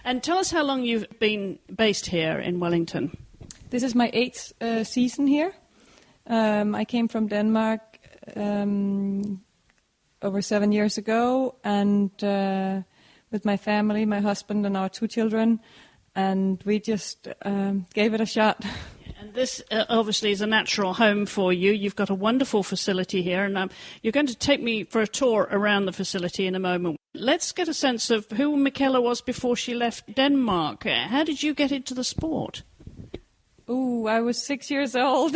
And tell us how long you've been based here in Wellington. This is my 8th season here. I came from Denmark over 7 years ago, and with my family, my husband and our 2 children, and we just gave it a shot. And this obviously is a natural home for you. You've got a wonderful facility here, and you're going to take me for a tour around the facility in a moment. Let's get a sense of who Mikala was before she left Denmark. How did you get into the sport? Ooh, I was 6 years old.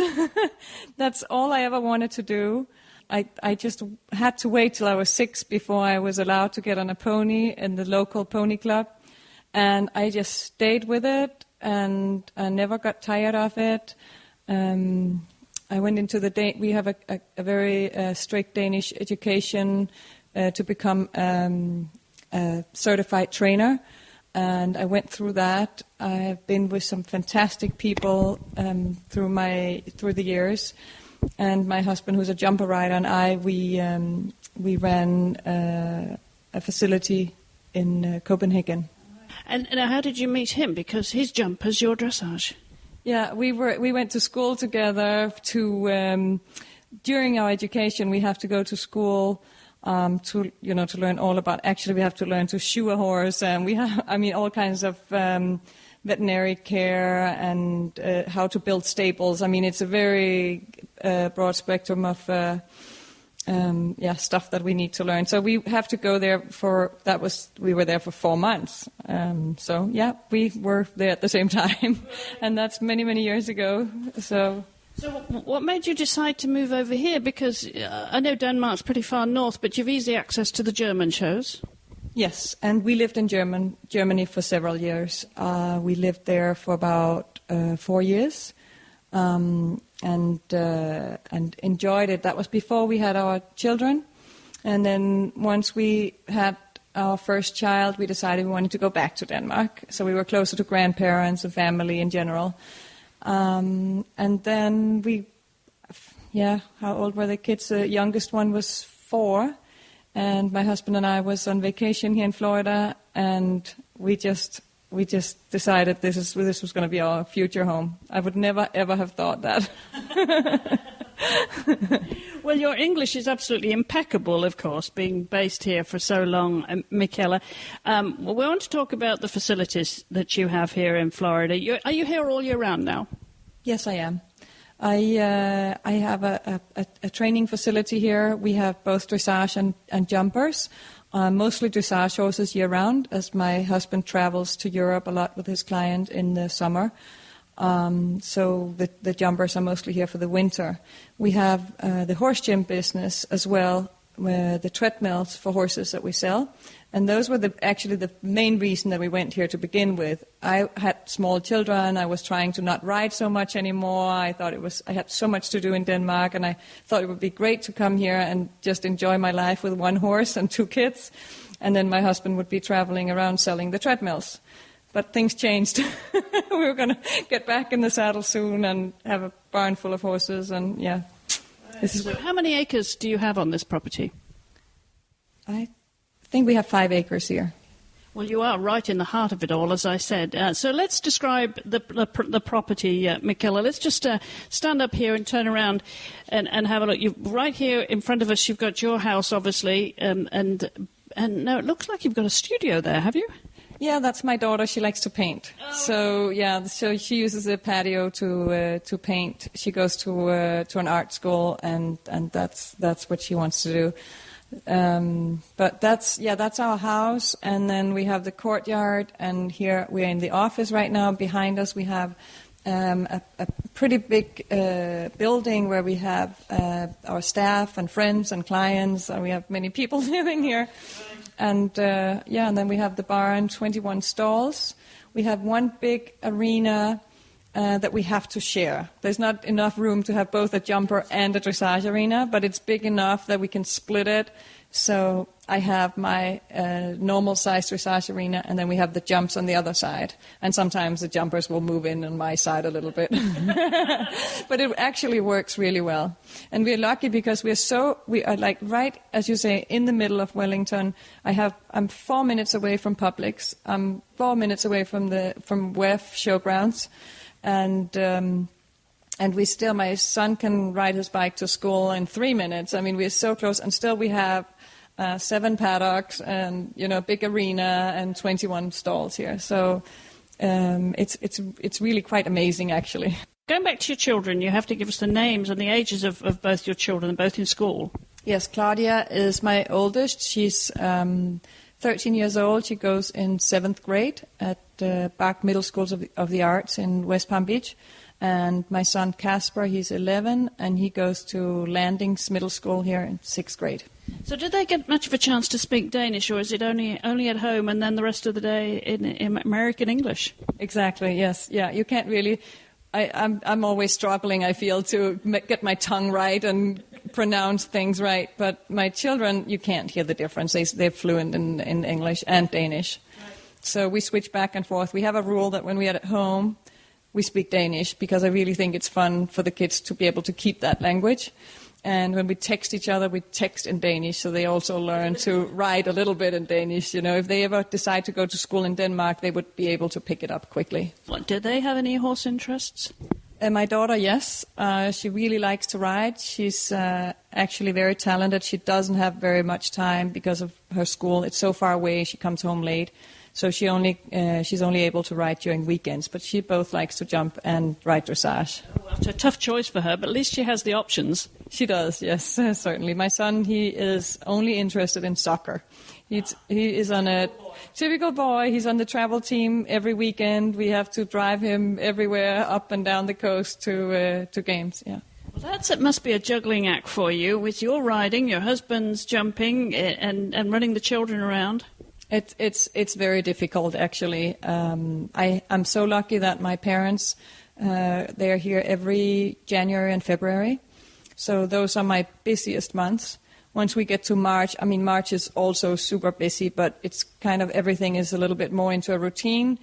That's all I ever wanted to do. I just had to wait till I was 6 before I was allowed to get on a pony in the local pony club. And I just stayed with it, and I never got tired of it. I went into we have a very strict Danish education to become a certified trainer. And I went through that. I have been with some fantastic people through the years. And my husband, who's a jumper rider, and we ran a facility in Copenhagen. And how did you meet him? Because his jumper's your dressage. Yeah, we went to school together. During our education, we have to go to school to learn all about. Actually, we have to learn to shoe a horse, and we have, all kinds of veterinary care and how to build stables. It's a very broad spectrum of stuff that we need to learn. So we have to go there we were there for 4 months. We were there at the same time, and that's many, many years ago. So what made you decide to move over here? Because I know Denmark's pretty far north, but you've easy access to the German shows. Yes, and we lived in Germany for several years. We lived there for about 4 years. And enjoyed it. That was before we had our children. And then once we had our first child, we decided we wanted to go back to Denmark. So we were closer to grandparents and family in general. And then how old were the kids? The youngest one was 4. And my husband and I was on vacation here in Florida, and we just decided this was going to be our future home. I would never, ever have thought that. Well, your English is absolutely impeccable, of course, being based here for so long, Mikala. We want to talk about the facilities that you have here in Florida. Are you here all year round now? Yes, I am. I have a training facility here. We have both dressage and jumpers. Mostly dressage horses year-round, as my husband travels to Europe a lot with his client in the summer. So the jumpers are mostly here for the winter. We have the horse gym business as well, where the treadmills for horses that we sell. And those were actually the main reason that we went here to begin with. I had small children. I was trying to not ride so much anymore. I thought I had so much to do in Denmark, and I thought it would be great to come here and just enjoy my life with 1 horse and 2 kids. And then my husband would be traveling around selling the treadmills. But things changed. We were going to get back in the saddle soon and have a barn full of horses, and yeah. So how many acres do you have on this property? I think we have 5 acres here. Well, you are right in the heart of it all, as I said. So let's describe the property, Mikala. Let's just stand up here and turn around and have a look. Right here in front of us, you've got your house, obviously, and now it looks like you've got a studio there, have you? Yeah, that's my daughter. She likes to paint. So she uses the patio to paint. She goes to an art school, and that's what she wants to do. But that's our house, and then we have the courtyard, and here we're in the office right now. Behind us we have a pretty big building where we have our staff and friends and clients, and we have many people living here. And and then we have the barn, 21 stalls. We have one big arena that we have to share. There's not enough room to have both a jumper and a dressage arena, but it's big enough that we can split it. So I have my normal size dressage arena, and then we have the jumps on the other side. And sometimes the jumpers will move in on my side a little bit. But it actually works really well. And we're lucky because we are like right, as you say, in the middle of Wellington. I'm 4 minutes away from Publix. I'm 4 minutes away from WEF Showgrounds. And my son can ride his bike to school in 3 minutes. I mean, we're so close, and still we have 7 paddocks and a big arena and 21 stalls here. So it's really quite amazing, actually. Going back to your children, you have to give us the names and the ages of both your children, both in school. Yes, Claudia is my oldest. She's 13 years old. She goes in 7th grade at Bach Middle Schools of the Arts in West Palm Beach. And my son Casper, he's 11, and he goes to Landings Middle School here in 6th grade. So did they get much of a chance to speak Danish, or is it only at home and then the rest of the day in American English? Exactly, yes. Yeah, you can't really... I'm always struggling, I feel, to get my tongue right and pronounce things right. But my children, you can't hear the difference. They're fluent in English and Danish. Right. So we switch back and forth. We have a rule that when we are at home, we speak Danish, because I really think it's fun for the kids to be able to keep that language. And when we text each other, we text in Danish, so they also learn to write a little bit in Danish. If they ever decide to go to school in Denmark, they would be able to pick it up quickly. Do they have any horse interests? My daughter, yes. She really likes to ride. She's actually very talented. She doesn't have very much time because of her school. It's so far away. She comes home late. So she's only able to ride during weekends, but she both likes to jump and ride dressage. Well, it's a tough choice for her, but at least she has the options. She does, yes, certainly. My son, he is only interested in soccer. He is on a typical boy. He's on the travel team every weekend. We have to drive him everywhere up and down the coast to games. Yeah. Well, it must be a juggling act for you, with your riding, your husband's jumping, and running the children around. It's very difficult, actually. I'm so lucky that my parents, they're here every January and February. So those are my busiest months. Once we get to March, March is also super busy, but it's kind of everything is a little bit more into a routine.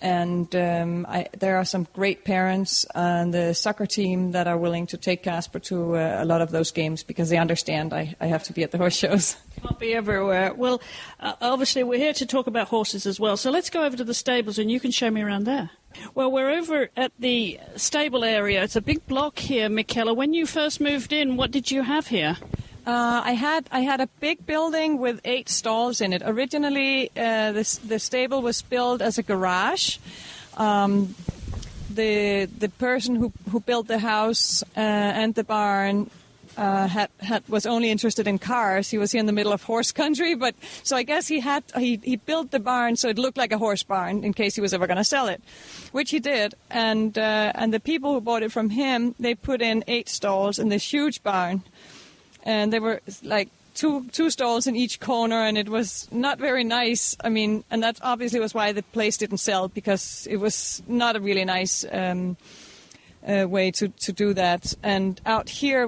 And there are some great parents on the soccer team that are willing to take Casper to a lot of those games, because they understand I have to be at the horse shows. Can't be everywhere. Well, obviously we're here to talk about horses as well, so let's go over to the stables and you can show me around there. Well, we're over at the stable area. It's a big block here, Mikala. When you first moved in, what did you have here? I had a big building with 8 stalls in it. Originally, the stable was built as a garage. The person who built the house and the barn was only interested in cars. He was here in the middle of horse country, but so I guess he built the barn so it looked like a horse barn in case he was ever going to sell it, which he did. And the people who bought it from him, they put in 8 stalls in this huge barn. And there were like two stalls in each corner, and it was not very nice. And that obviously was why the place didn't sell, because it was not a really nice way to do that. And out here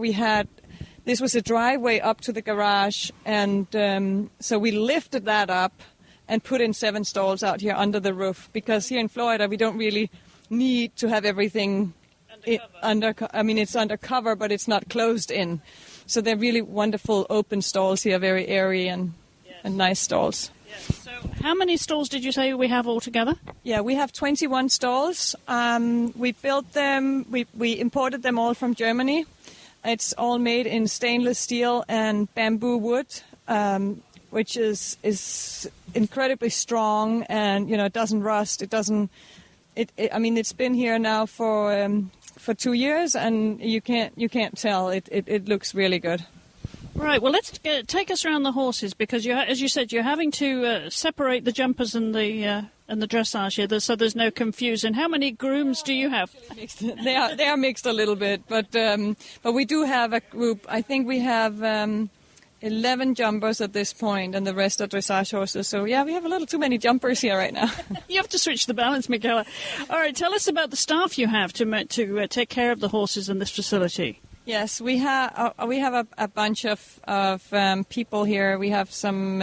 this was a driveway up to the garage, and so we lifted that up and put in 7 stalls out here under the roof, because here in Florida we don't really need to have everything it's undercover, but it's not closed in. So they're really wonderful open stalls here, very airy and nice stalls. Yes. So how many stalls did you say we have altogether? Yeah, we have 21 stalls. We built them, we imported them all from Germany. It's all made in stainless steel and bamboo wood, which is incredibly strong, and it doesn't rust. It doesn't. It's been here now for 2 years, and you can't tell. It looks really good. Right, well, let's take us around the horses, because, as you said, you're having to separate the jumpers and the dressage here, so there's no confusion. How many grooms do you have? They are mixed a little bit, but we do have a group. I think we have 11 jumpers at this point, and the rest are dressage horses. So, yeah, we have a little too many jumpers here right now. You have to switch the balance, Mikala. All right, tell us about the staff you have to take care of the horses in this facility. Yes, we have a bunch of people here. We have some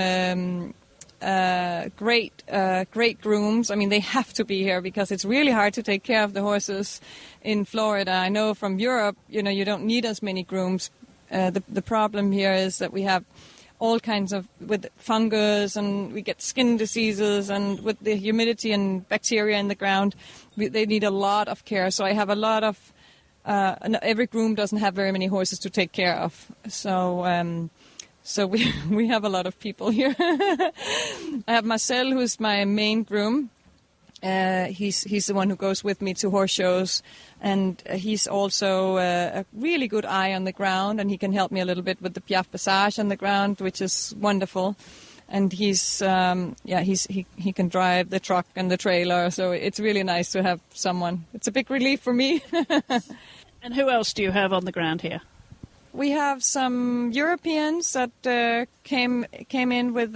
great grooms. I mean, they have to be here because it's really hard to take care of the horses in Florida. I know from Europe, you don't need as many grooms. The problem here is that we have all kinds of with fungus, and we get skin diseases, and with the humidity and bacteria in the ground, they need a lot of care. So I have a lot of. Every groom doesn't have very many horses to take care of, so we have a lot of people here. I have Marcel, who's my main groom. He's the one who goes with me to horse shows, and he's also a really good eye on the ground, and he can help me a little bit with the Piaffe Passage on the ground, which is wonderful. And he can drive the truck and the trailer, so it's really nice to have someone. It's a big relief for me. And who else do you have on the ground here? We have some Europeans that came in with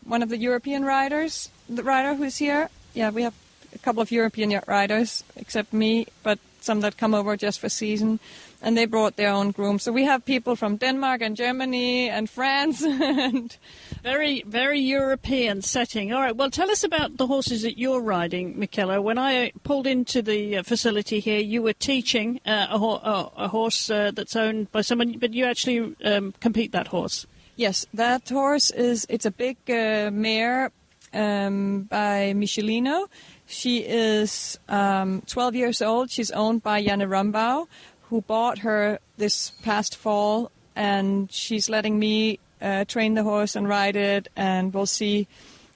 one of the European riders, the rider who's here. Yeah, we have a couple of European riders, except me, but some that come over just for season. And they brought their own grooms. So we have people from Denmark and Germany and France. And very, very European setting. All right, well, tell us about the horses that you're riding, Mikala. When I pulled into the facility here, you were teaching a horse that's owned by someone, but you actually compete that horse. Yes, that horse it's a big mare by Michelino. She is 12 years old. She's owned by Janne Rumbau, who bought her this past fall, and she's letting me train the horse and ride it, and we'll see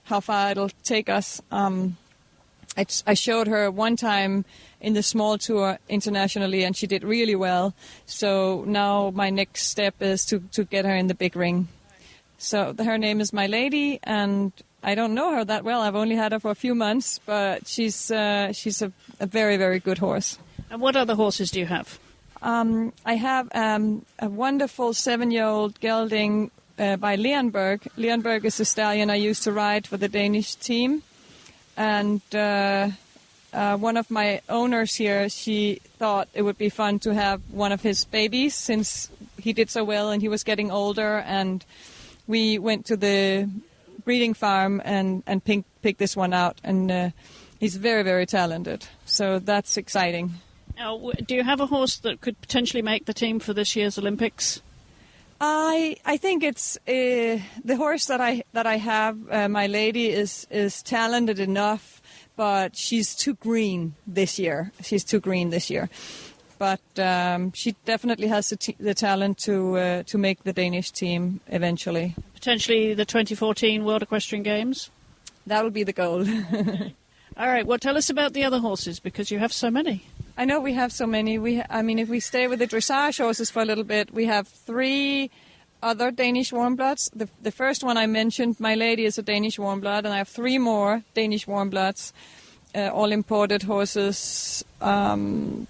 how far it'll take us. I showed her one time in the small tour internationally, and she did really well. So now my next step is to get her in the big ring. So her name is My Lady, and I don't know her that well. I've only had her for a few months, but she's a very, very good horse. And what other horses do you have? I have a wonderful 7-year-old gelding by Leonberg. Leonberg is a stallion I used to ride for the Danish team. And one of my owners here, she thought it would be fun to have one of his babies since he did so well and he was getting older. And we went to the breeding farm and picked this one out. And he's very, very talented. So that's exciting. Now, do you have a horse that could potentially make the team for this year's Olympics? I think it's the horse that I have. My Lady is talented enough, but she's too green this year. But she definitely has the talent to make the Danish team eventually. Potentially the 2014 World Equestrian Games? That will be the goal. All right, well, tell us about the other horses, because you have so many. I know we have so many. If we stay with the dressage horses for a little bit, we have 3 other Danish warmbloods. The first one I mentioned, My Lady, is a Danish warmblood, and I have 3 more Danish warmbloods, all imported horses. 2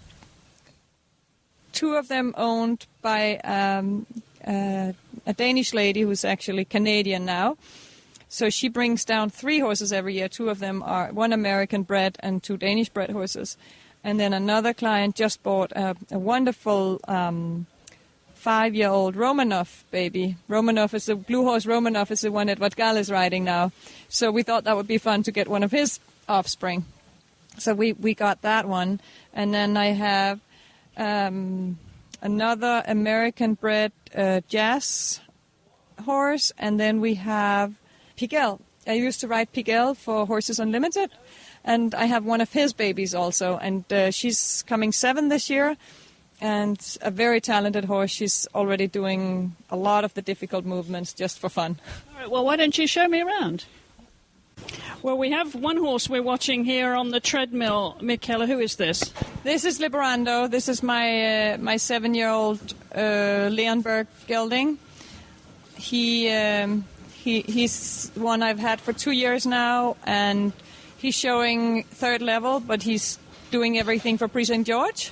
of them owned by a Danish lady who's actually Canadian now. So she brings down 3 horses every year. 2 of them are 1 American bred and 2 Danish bred horses. And then another client just bought a wonderful 5-year-old Romanov baby. Romanov is the blue horse. Romanov is the one Edward Gall is riding now. So we thought that would be fun to get one of his offspring. So we got that one. And then I have another American-bred Jazz horse. And then we have Pigel. I used to ride Pigel for Horses Unlimited. And I have one of his babies also, and she's coming 7 this year, and a very talented horse. She's already doing a lot of the difficult movements just for fun. All right, well, why don't you show me around? Well, we have one horse we're watching here on the treadmill. Mikala, who is this? This is Liberando. This is my 7-year-old Leonberg gelding. He's one I've had for 2 years now, and he's showing third level, but he's doing everything for Prix St. George.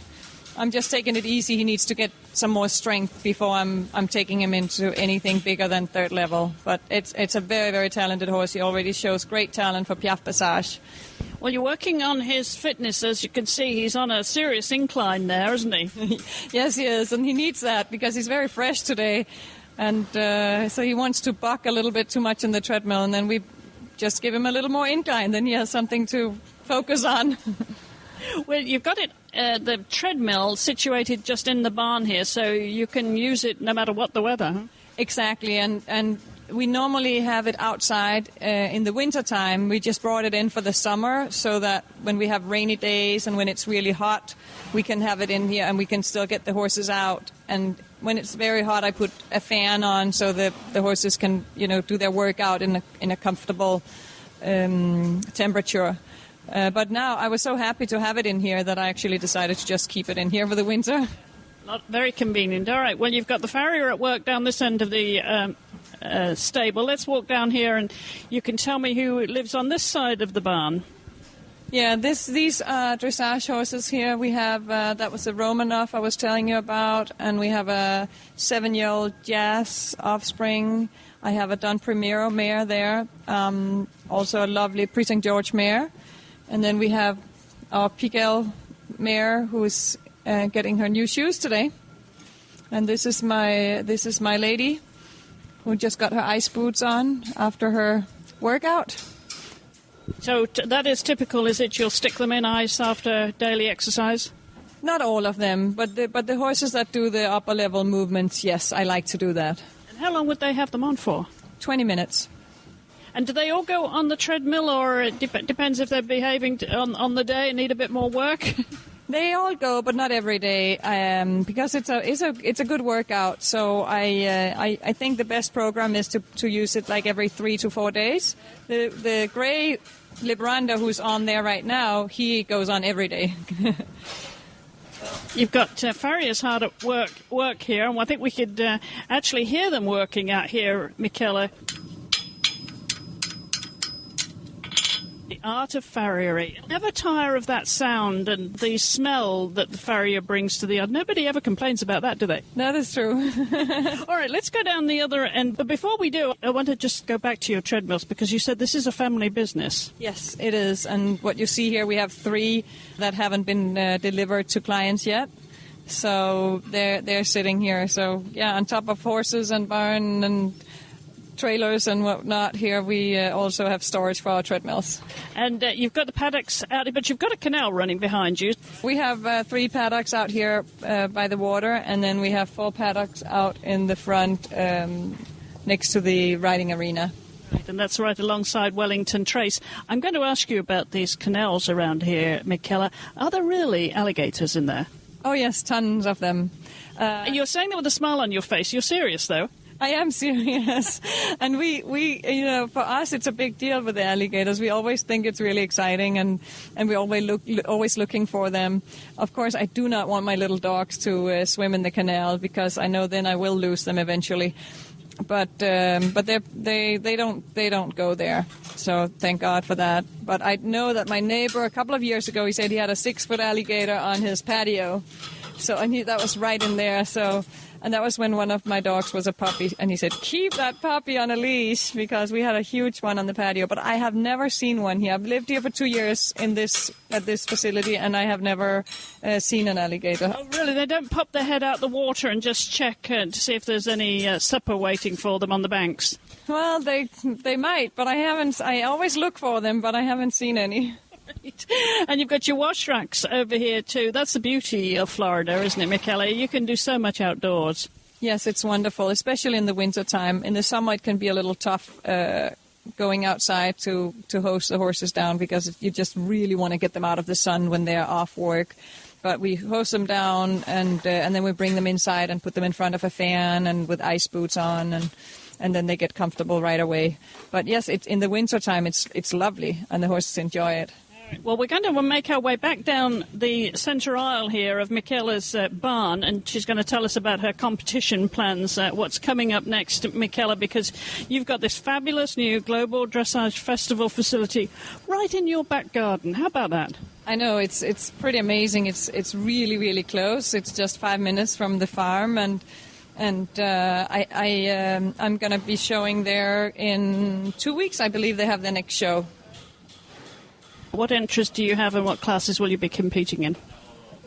I'm just taking it easy. He needs to get some more strength before I'm taking him into anything bigger than third level. But it's a very, very talented horse. He already shows great talent for Piaf Passage. Well, you're working on his fitness. As you can see, he's on a serious incline there, isn't he? Yes, he is, and he needs that because he's very fresh today. And so he wants to buck a little bit too much in the treadmill, and then we just give him a little more incline. Then he has something to focus on. Well, you've got it, the treadmill situated just in the barn here, so you can use it no matter what the weather. Huh? Exactly, and we normally have it outside in the winter time. We just brought it in for the summer so that when we have rainy days and when it's really hot, we can have it in here and we can still get the horses out. And when it's very hot, I put a fan on so that the horses can, do their workout in a comfortable temperature. But now I was so happy to have it in here that I actually decided to just keep it in here for the winter. Not very convenient. All right, well, you've got the farrier at work down this end of the stable. Let's walk down here and you can tell me who lives on this side of the barn. Yeah, these are dressage horses here. We have, that was a Romanov I was telling you about, and we have a 7-year-old Jazz offspring. I have a Don Primero mare there, also a lovely Prix St. George mare. And then we have our Piquel mare who's getting her new shoes today. And this is my lady who just got her ice boots on after her workout. So that is typical, is it? You'll stick them in ice after daily exercise? Not all of them, but the horses that do the upper level movements, yes, I like to do that. And how long would they have them on for? 20 minutes. And do they all go on the treadmill, or it depends if they're behaving on the day and need a bit more work? They all go, but not every day, because it's a good workout. So I think the best program is to use it like every 3 to 4 days. The grey Libranda who's on there right now, he goes on every day. You've got farriers hard at work here, and I think we could actually hear them working out here, Mikala. The art of farriery. Never tire of that sound and the smell that the farrier brings to the yard. Nobody ever complains about that, do they? That is true. All right, let's go down the other end. But before we do, I want to just go back to your treadmills because you said this is a family business. Yes, it is. And what you see here, we have 3 that haven't been delivered to clients yet. So they're sitting here. So, yeah, on top of horses and barn and trailers and whatnot, here we also have storage for our treadmills. And you've got the paddocks out, but you've got a canal running behind you. We have 3 paddocks out here by the water, and then we have 4 paddocks out in the front next to the riding arena. Right, and that's right alongside Wellington Trace. I'm going to ask you about these canals around here, Mikala. Are there really alligators in there? Oh, yes, tons of them. You're saying that with a smile on your face. You're serious, though. I am serious. And we for us, it's a big deal with the alligators. We always think it's really exciting, and we always looking for them. Of course, I do not want my little dogs to swim in the canal because I know then I will lose them eventually. But they don't go there. So thank God for that. But I know that my neighbor a couple of years ago, he said he had a 6-foot alligator on his patio. So that was right in there. So. And that was when one of my dogs was a puppy, and he said, keep that puppy on a leash, because we had a huge one on the patio. But I have never seen one here. I've lived here for 2 years at this facility, and I have never seen an alligator. Oh, really? They don't pop their head out the water and just check to see if there's any supper waiting for them on the banks? Well, they might, but I haven't. I always look for them, but I haven't seen any. Right. And you've got your wash racks over here too. That's the beauty of Florida, isn't it, Mikala? You can do so much outdoors. Yes, it's wonderful, especially in the winter time. In the summer, it can be a little tough going outside to hose the horses down because you just really want to get them out of the sun when they're off work. But we hose them down and then we bring them inside and put them in front of a fan and with ice boots on and then they get comfortable right away. But yes, in the winter time, it's lovely and the horses enjoy it. Well, we're going to make our way back down the centre aisle here of Mikala's barn, and she's going to tell us about her competition plans, what's coming up next, Mikala, because you've got this fabulous new Global Dressage Festival facility right in your back garden. How about that? I know, it's pretty amazing. It's really, really close. It's just 5 minutes from the farm, and I'm going to be showing there in 2 weeks. I believe they have the next show. What interest do you have, and what classes will you be competing in?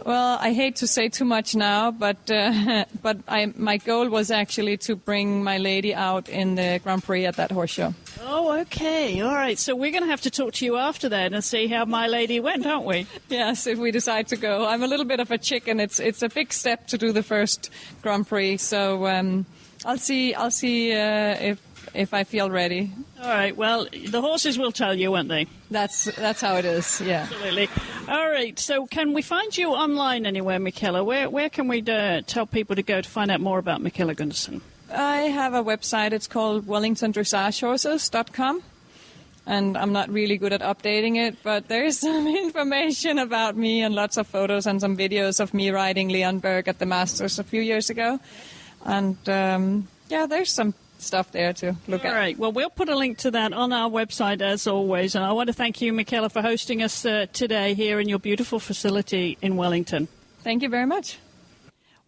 Well, I hate to say too much now, but my goal was actually to bring my lady out in the Grand Prix at that horse show. Oh, okay. All right. So we're going to have to talk to you after that and see how My Lady went, aren't we? Yes, if we decide to go. I'm a little bit of a chicken. It's a big step to do the first Grand Prix, so I'll see if I feel ready. All right. Well, the horses will tell you, won't they? That's how it is. Yeah. Absolutely. All right. So can we find you online anywhere, Mikala? Where can we tell people to go to find out more about Mikala Gundersen? I have a website. It's called WellingtonDressageHorses.com. And I'm not really good at updating it, but there is some information about me and lots of photos and some videos of me riding Leonberg at the Masters a few years ago. And, there's some stuff there to look at. All right. Well, we'll put a link to that on our website as always. And I want to thank you, Mikala, for hosting us today here in your beautiful facility in Wellington. Thank you very much.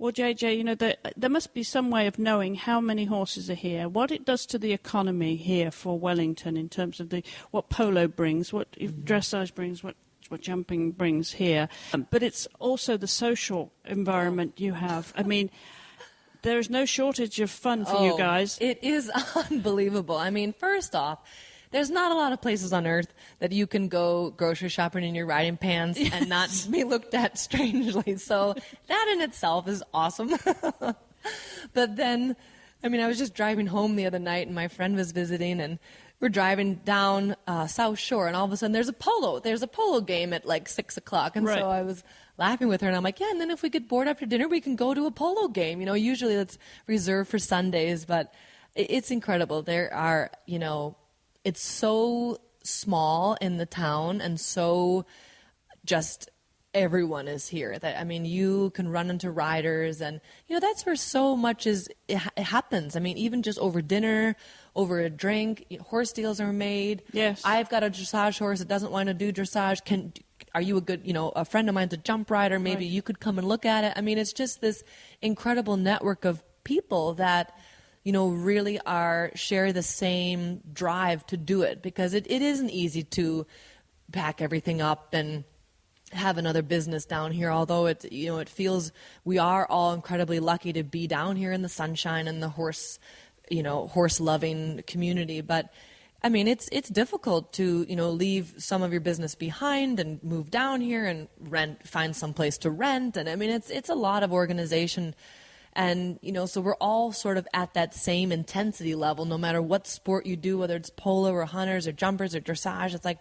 Well, JJ, there must be some way of knowing how many horses are here, what it does to the economy here for Wellington in terms of what polo brings, what dressage brings, what jumping brings here. But it's also the social environment you have. I mean, there is no shortage of fun for you guys. It is unbelievable. I mean, first off, there's not a lot of places on earth that you can go grocery shopping in your riding pants and not be looked at strangely. So that in itself is awesome. But then, I mean, I was just driving home the other night and my friend was visiting and we're driving down South Shore and all of a sudden there's a polo game at like 6 o'clock. And right. So I was laughing with her and I'm like, yeah, and then if we get bored after dinner, we can go to a polo game. Usually that's reserved for Sundays, but it's incredible. There are, it's so small in the town and so just everyone is here that, I mean, you can run into riders and, that's where so much it happens. I mean, even just over dinner, over a drink, horse deals are made. Yes. I've got a dressage horse that doesn't want to do dressage. Are you a good, a friend of mine's a jump rider. Maybe right. You could come and look at it. I mean, it's just this incredible network of people that, really share the same drive to do it because it isn't easy to pack everything up and have another business down here, although it feels we are all incredibly lucky to be down here in the sunshine and the horse loving community. But I mean, it's difficult to, leave some of your business behind and move down here and find some place to rent. And I mean, it's a lot of organization. And, so we're all sort of at that same intensity level, no matter what sport you do, whether it's polo or hunters or jumpers or dressage. It's like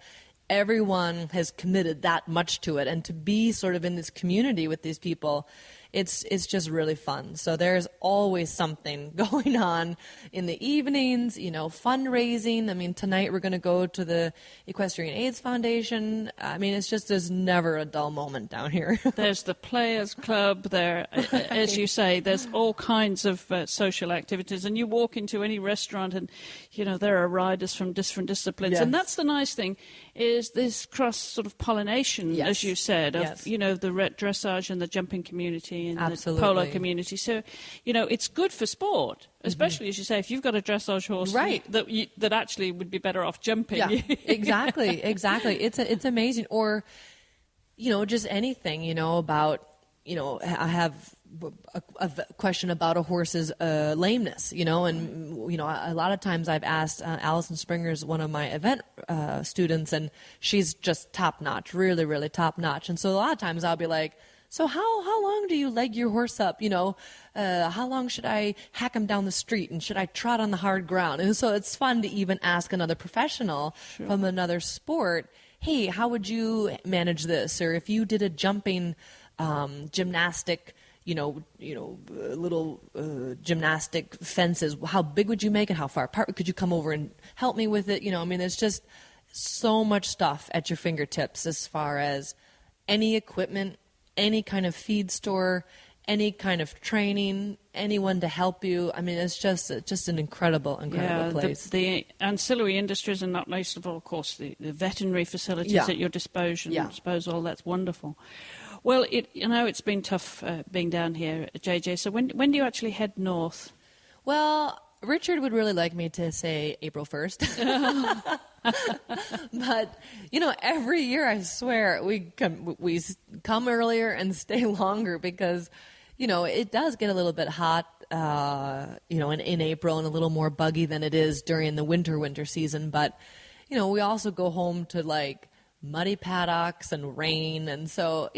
everyone has committed that much to it. And to be sort of in this community with these people, it's just really fun. So there's always something going on in the evenings, fundraising. I mean, tonight we're going to go to the Equestrian AIDS Foundation. I mean, there's never a dull moment down here. There's the Players Club there. As you say, there's all kinds of social activities. And you walk into any restaurant and, there are riders from different disciplines. Yes. And that's the nice thing, is this cross sort of pollination, yes. as you said, of, yes. the dressage and the jumping community and absolutely. the polo community. So, it's good for sport, especially, as you say, if you've got a dressage horse right. that actually would be better off jumping. Yeah, exactly. It's amazing. Or, just anything, about, I have a question about a horse's lameness, and, a lot of times I've asked Allison Springer's one of my event students, and she's just top-notch, really, really top-notch. And so a lot of times I'll be like, so how long do you leg your horse up? How long should I hack him down the street? And should I trot on the hard ground? And so it's fun to even ask another professional sure. from another sport, hey, how would you manage this? Or if you did a jumping gymnastic, little gymnastic fences, how big would you make it? How far apart could you come over and help me with it? It's just so much stuff at your fingertips as far as any equipment, any kind of feed store, any kind of training, anyone to help you. I mean, it's just an incredible place. The ancillary industries, and not least of all, of course, the veterinary facilities at your disposal. That's wonderful. Well, it's been tough being down here, JJ. So when do you actually head north? Well, Richard would really like me to say April 1st. But, every year, I swear, we come earlier and stay longer because, it does get a little bit hot, in April and a little more buggy than it is during the winter season. But, we also go home to, muddy paddocks and rain. And so,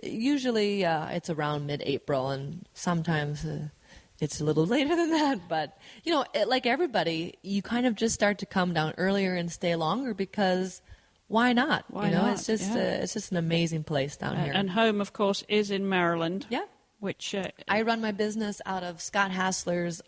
usually it's around mid-April, and sometimes it's a little later than that. But, like everybody, you kind of just start to come down earlier and stay longer because why not? Why not? It's just an amazing place down here. And home, of course, is in Maryland. Yeah. Which I run my business out of Scott Hassler's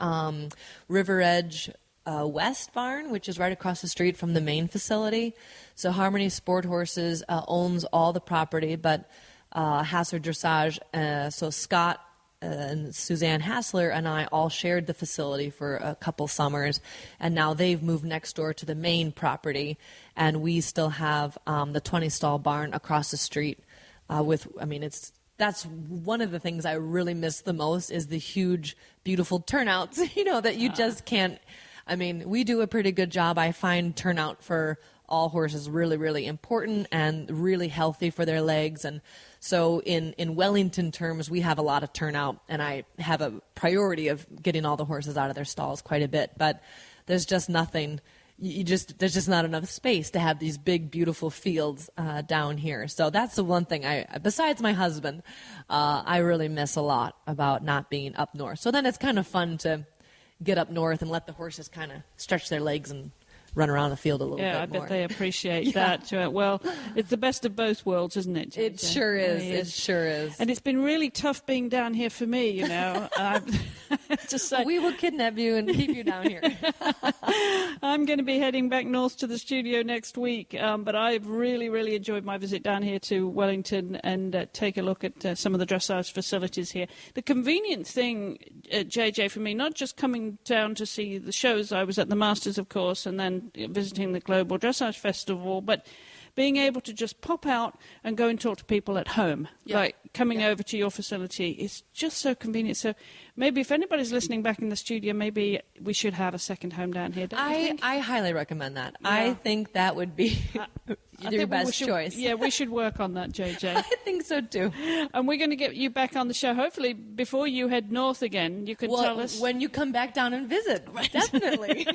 River Edge West Barn, which is right across the street from the main facility. So Harmony Sport Horses owns all the property, but Hassler Dressage, so Scott and Suzanne Hassler and I all shared the facility for a couple summers, and now they've moved next door to the main property, and we still have the 20-stall barn across the street that's one of the things I really miss the most is the huge, beautiful turnouts, that you just can't. I mean, we do a pretty good job. I find turnout for all horses really, really important and really healthy for their legs. And so in Wellington terms, we have a lot of turnout, and I have a priority of getting all the horses out of their stalls quite a bit. But there's just nothing. There's just not enough space to have these big, beautiful fields down here. So that's the one thing besides my husband, I really miss a lot about not being up north. So then it's kind of fun to get up north and let the horses kind of stretch their legs and run around the field a little bit more. Yeah, I bet they appreciate that. Well, it's the best of both worlds, isn't it, JJ? It sure is. It sure is. And it's been really tough being down here for me, Just say, we will kidnap you and keep you down here. I'm going to be heading back north to the studio next week, but I've really, really enjoyed my visit down here to Wellington and take a look at some of the dressage facilities here. The convenient thing, JJ, for me, not just coming down to see the shows. I was at the Masters, of course, and then visiting the Global Dressage Festival, but being able to just pop out and go and talk to people at home, like coming over to your facility, is just so convenient. So maybe if anybody's listening back in the studio, maybe we should have a second home down here. Don't you think? I highly recommend that. Yeah. I think that would be your best choice. Yeah, we should work on that, JJ. I think so too. And we're going to get you back on the show, hopefully before you head north again. You can tell us. When you come back down and visit, definitely.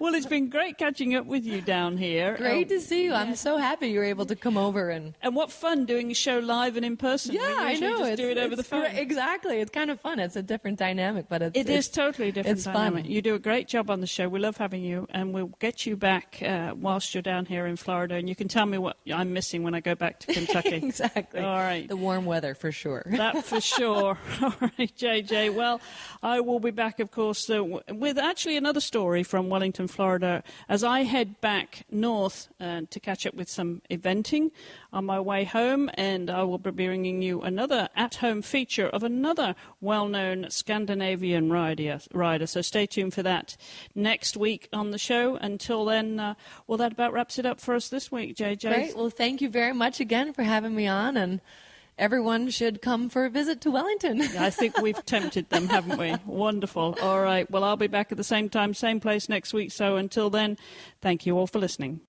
Well, it's been great catching up with you down here. Great to see you. I'm so happy you were able to come over. And what fun doing a show live and in person. Yeah, I know. Just do it over the phone. Exactly. It's kind of fun. It's a different dynamic, but it is totally different. It's dynamic. fun. You do a great job on the show. We love having you, and we'll get you back whilst you're down here in Florida, and you can tell me what I'm missing when I go back to Kentucky. Exactly. All right. The warm weather, for sure. That for sure. All right, JJ. Well, I will be back, of course, with actually another story from Wellington, Florida, as I head back north to catch up with some eventing on my way home, and I will be bringing you another at-home feature of another well-known Scandinavian rider. So stay tuned for that next week on the show. Until then, that about wraps it up for us this week, JJ. Great. Well, thank you very much again for having me on, and everyone should come for a visit to Wellington. I think we've tempted them, haven't we? Wonderful. All right. Well, I'll be back at the same time, same place next week. So until then, thank you all for listening.